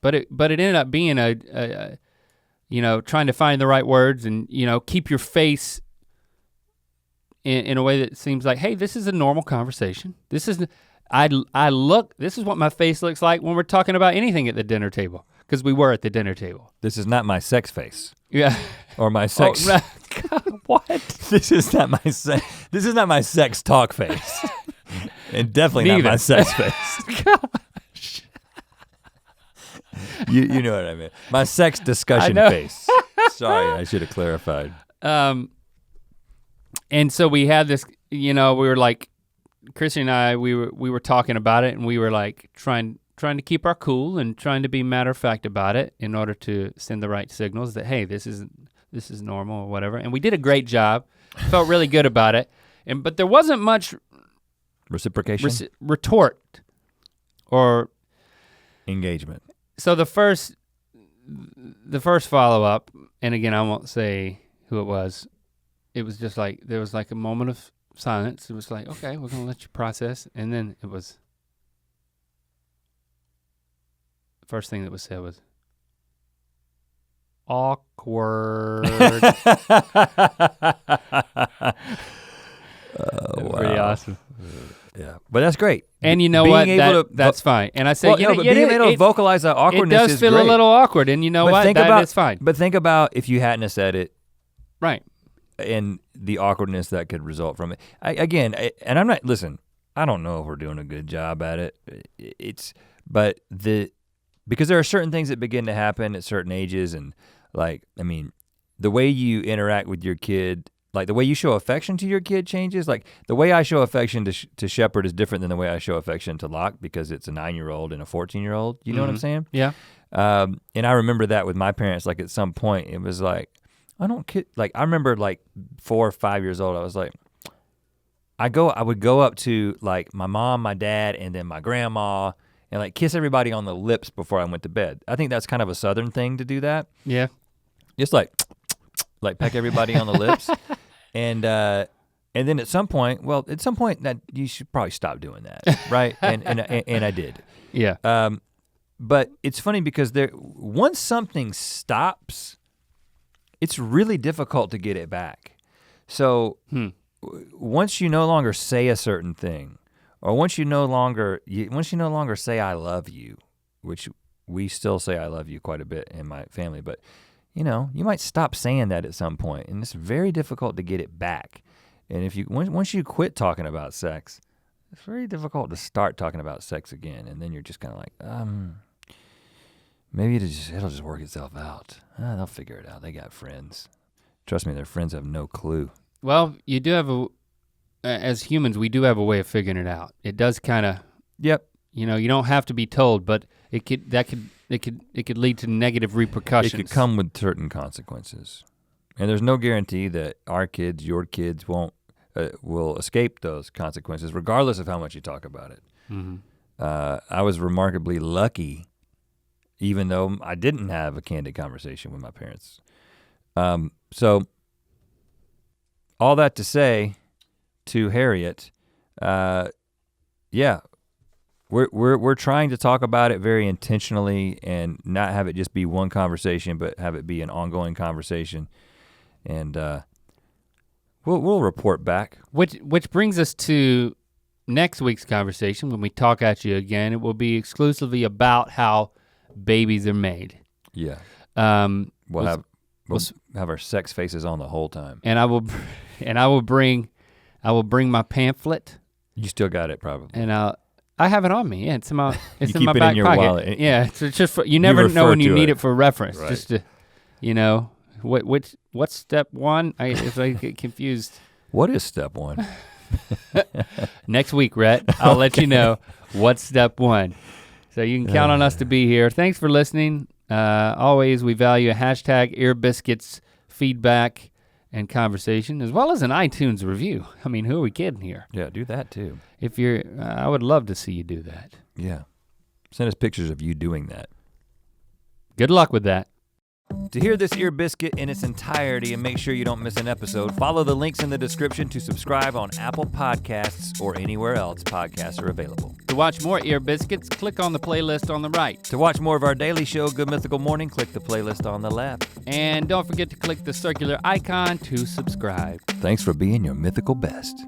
A: but it ended up being a trying to find the right words and, keep your face in a way that seems like, hey, this is a normal conversation. This is what my face looks like when we're talking about anything at the dinner table, because we were at the dinner table.
B: This is not my sex face.
A: Yeah.
B: Or my sex.
A: Oh, God, what?
B: This is not my sex talk face. And definitely
A: Neither.
B: Not my sex face.
A: Gosh.
B: You know what I mean. My sex discussion face. Sorry, I should have clarified.
A: And so we had this, we were like, Chrissy and I, we were talking about it, and we were like trying to keep our cool and trying to be matter of fact about it in order to send the right signals that, hey, this is normal or whatever. And we did a great job. Felt really good about it. But there wasn't much
B: reciprocation,
A: retort, or
B: engagement.
A: So the first follow-up, and again, I won't say who it was just like, there was like a moment of silence. It was like, okay, we're gonna let you process. And then it was, the first thing that was said was, awkward.
B: Wow.
A: Pretty awesome.
B: Yeah, but that's great.
A: And you know what? That's fine. And I said,
B: being able to vocalize that awkwardness is great.
A: It does feel a little awkward, and you know what? That's fine.
B: But think about if you hadn't have said it.
A: Right.
B: And the awkwardness that could result from it. And I'm not, listen, I don't know if we're doing a good job at it. Because there are certain things that begin to happen at certain ages, and the way you interact with your kid, like the way you show affection to your kid changes. Like the way I show affection to Shepherd is different than the way I show affection to Locke, because it's a 9-year-old and a 14-year-old. You know what I'm saying?
A: Yeah.
B: And I remember that with my parents, like at some point it was like, I don't kid. Like I remember like 4 or 5 years old, I was like, I would go up to like my mom, my dad, and then my grandma, and like kiss everybody on the lips before I went to bed. I think that's kind of a Southern thing to do that.
A: Yeah.
B: Just like peck everybody on the lips. And then at some point that you should probably stop doing that, right? And I did.
A: Yeah.
B: But it's funny because once something stops, it's really difficult to get it back. So once you no longer say a certain thing, or once you no longer say I love you, which we still say I love you quite a bit in my family, but you might stop saying that at some point, and it's very difficult to get it back. And once you quit talking about sex, it's very difficult to start talking about sex again, and then you're just kind of like, maybe it'll just work itself out. They'll figure it out. They got friends. Trust me, their friends have no clue.
A: Well, you do have as humans, we do have a way of figuring it out. It does kind of.
B: Yep.
A: You don't have to be told, but it could lead to negative repercussions.
B: It could come with certain consequences, and there's no guarantee that our kids, your kids, will escape those consequences, regardless of how much you talk about it.
A: Mm-hmm.
B: I was remarkably lucky, even though I didn't have a candid conversation with my parents. So all that to say to Harriet, yeah, we're trying to talk about it very intentionally and not have it just be one conversation, but have it be an ongoing conversation. And we'll report back.
A: Which brings us to next week's conversation. When we talk at you again, it will be exclusively about how babies are made.
B: Yeah. We'll have our sex faces on the whole time.
A: And I will bring my pamphlet.
B: You still got it probably.
A: And I have it on me. Yeah, it's in my
B: back
A: in your
B: pocket.
A: Wallet. Yeah, it's just you never know when you need it for reference.
B: Right.
A: Just to, what's step one? I get confused.
B: What is step one?
A: Next week, Rhett, I'll let you know what's step one. So you can count on us to be here. Thanks for listening. Always, we value a hashtag Ear Biscuits feedback and conversation, as well as an iTunes review. I mean, who are we kidding here?
B: Yeah, do that too.
A: I would love to see you do that.
B: Yeah, send us pictures of you doing that.
A: Good luck with that.
B: To hear this Ear Biscuit in its entirety and make sure you don't miss an episode, follow the links in the description to subscribe on Apple Podcasts or anywhere else podcasts are available.
A: To watch more Ear Biscuits, click on the playlist on the right.
B: To watch more of our daily show, Good Mythical Morning, click the playlist on the left.
A: And don't forget to click the circular icon to subscribe.
B: Thanks for being your mythical best.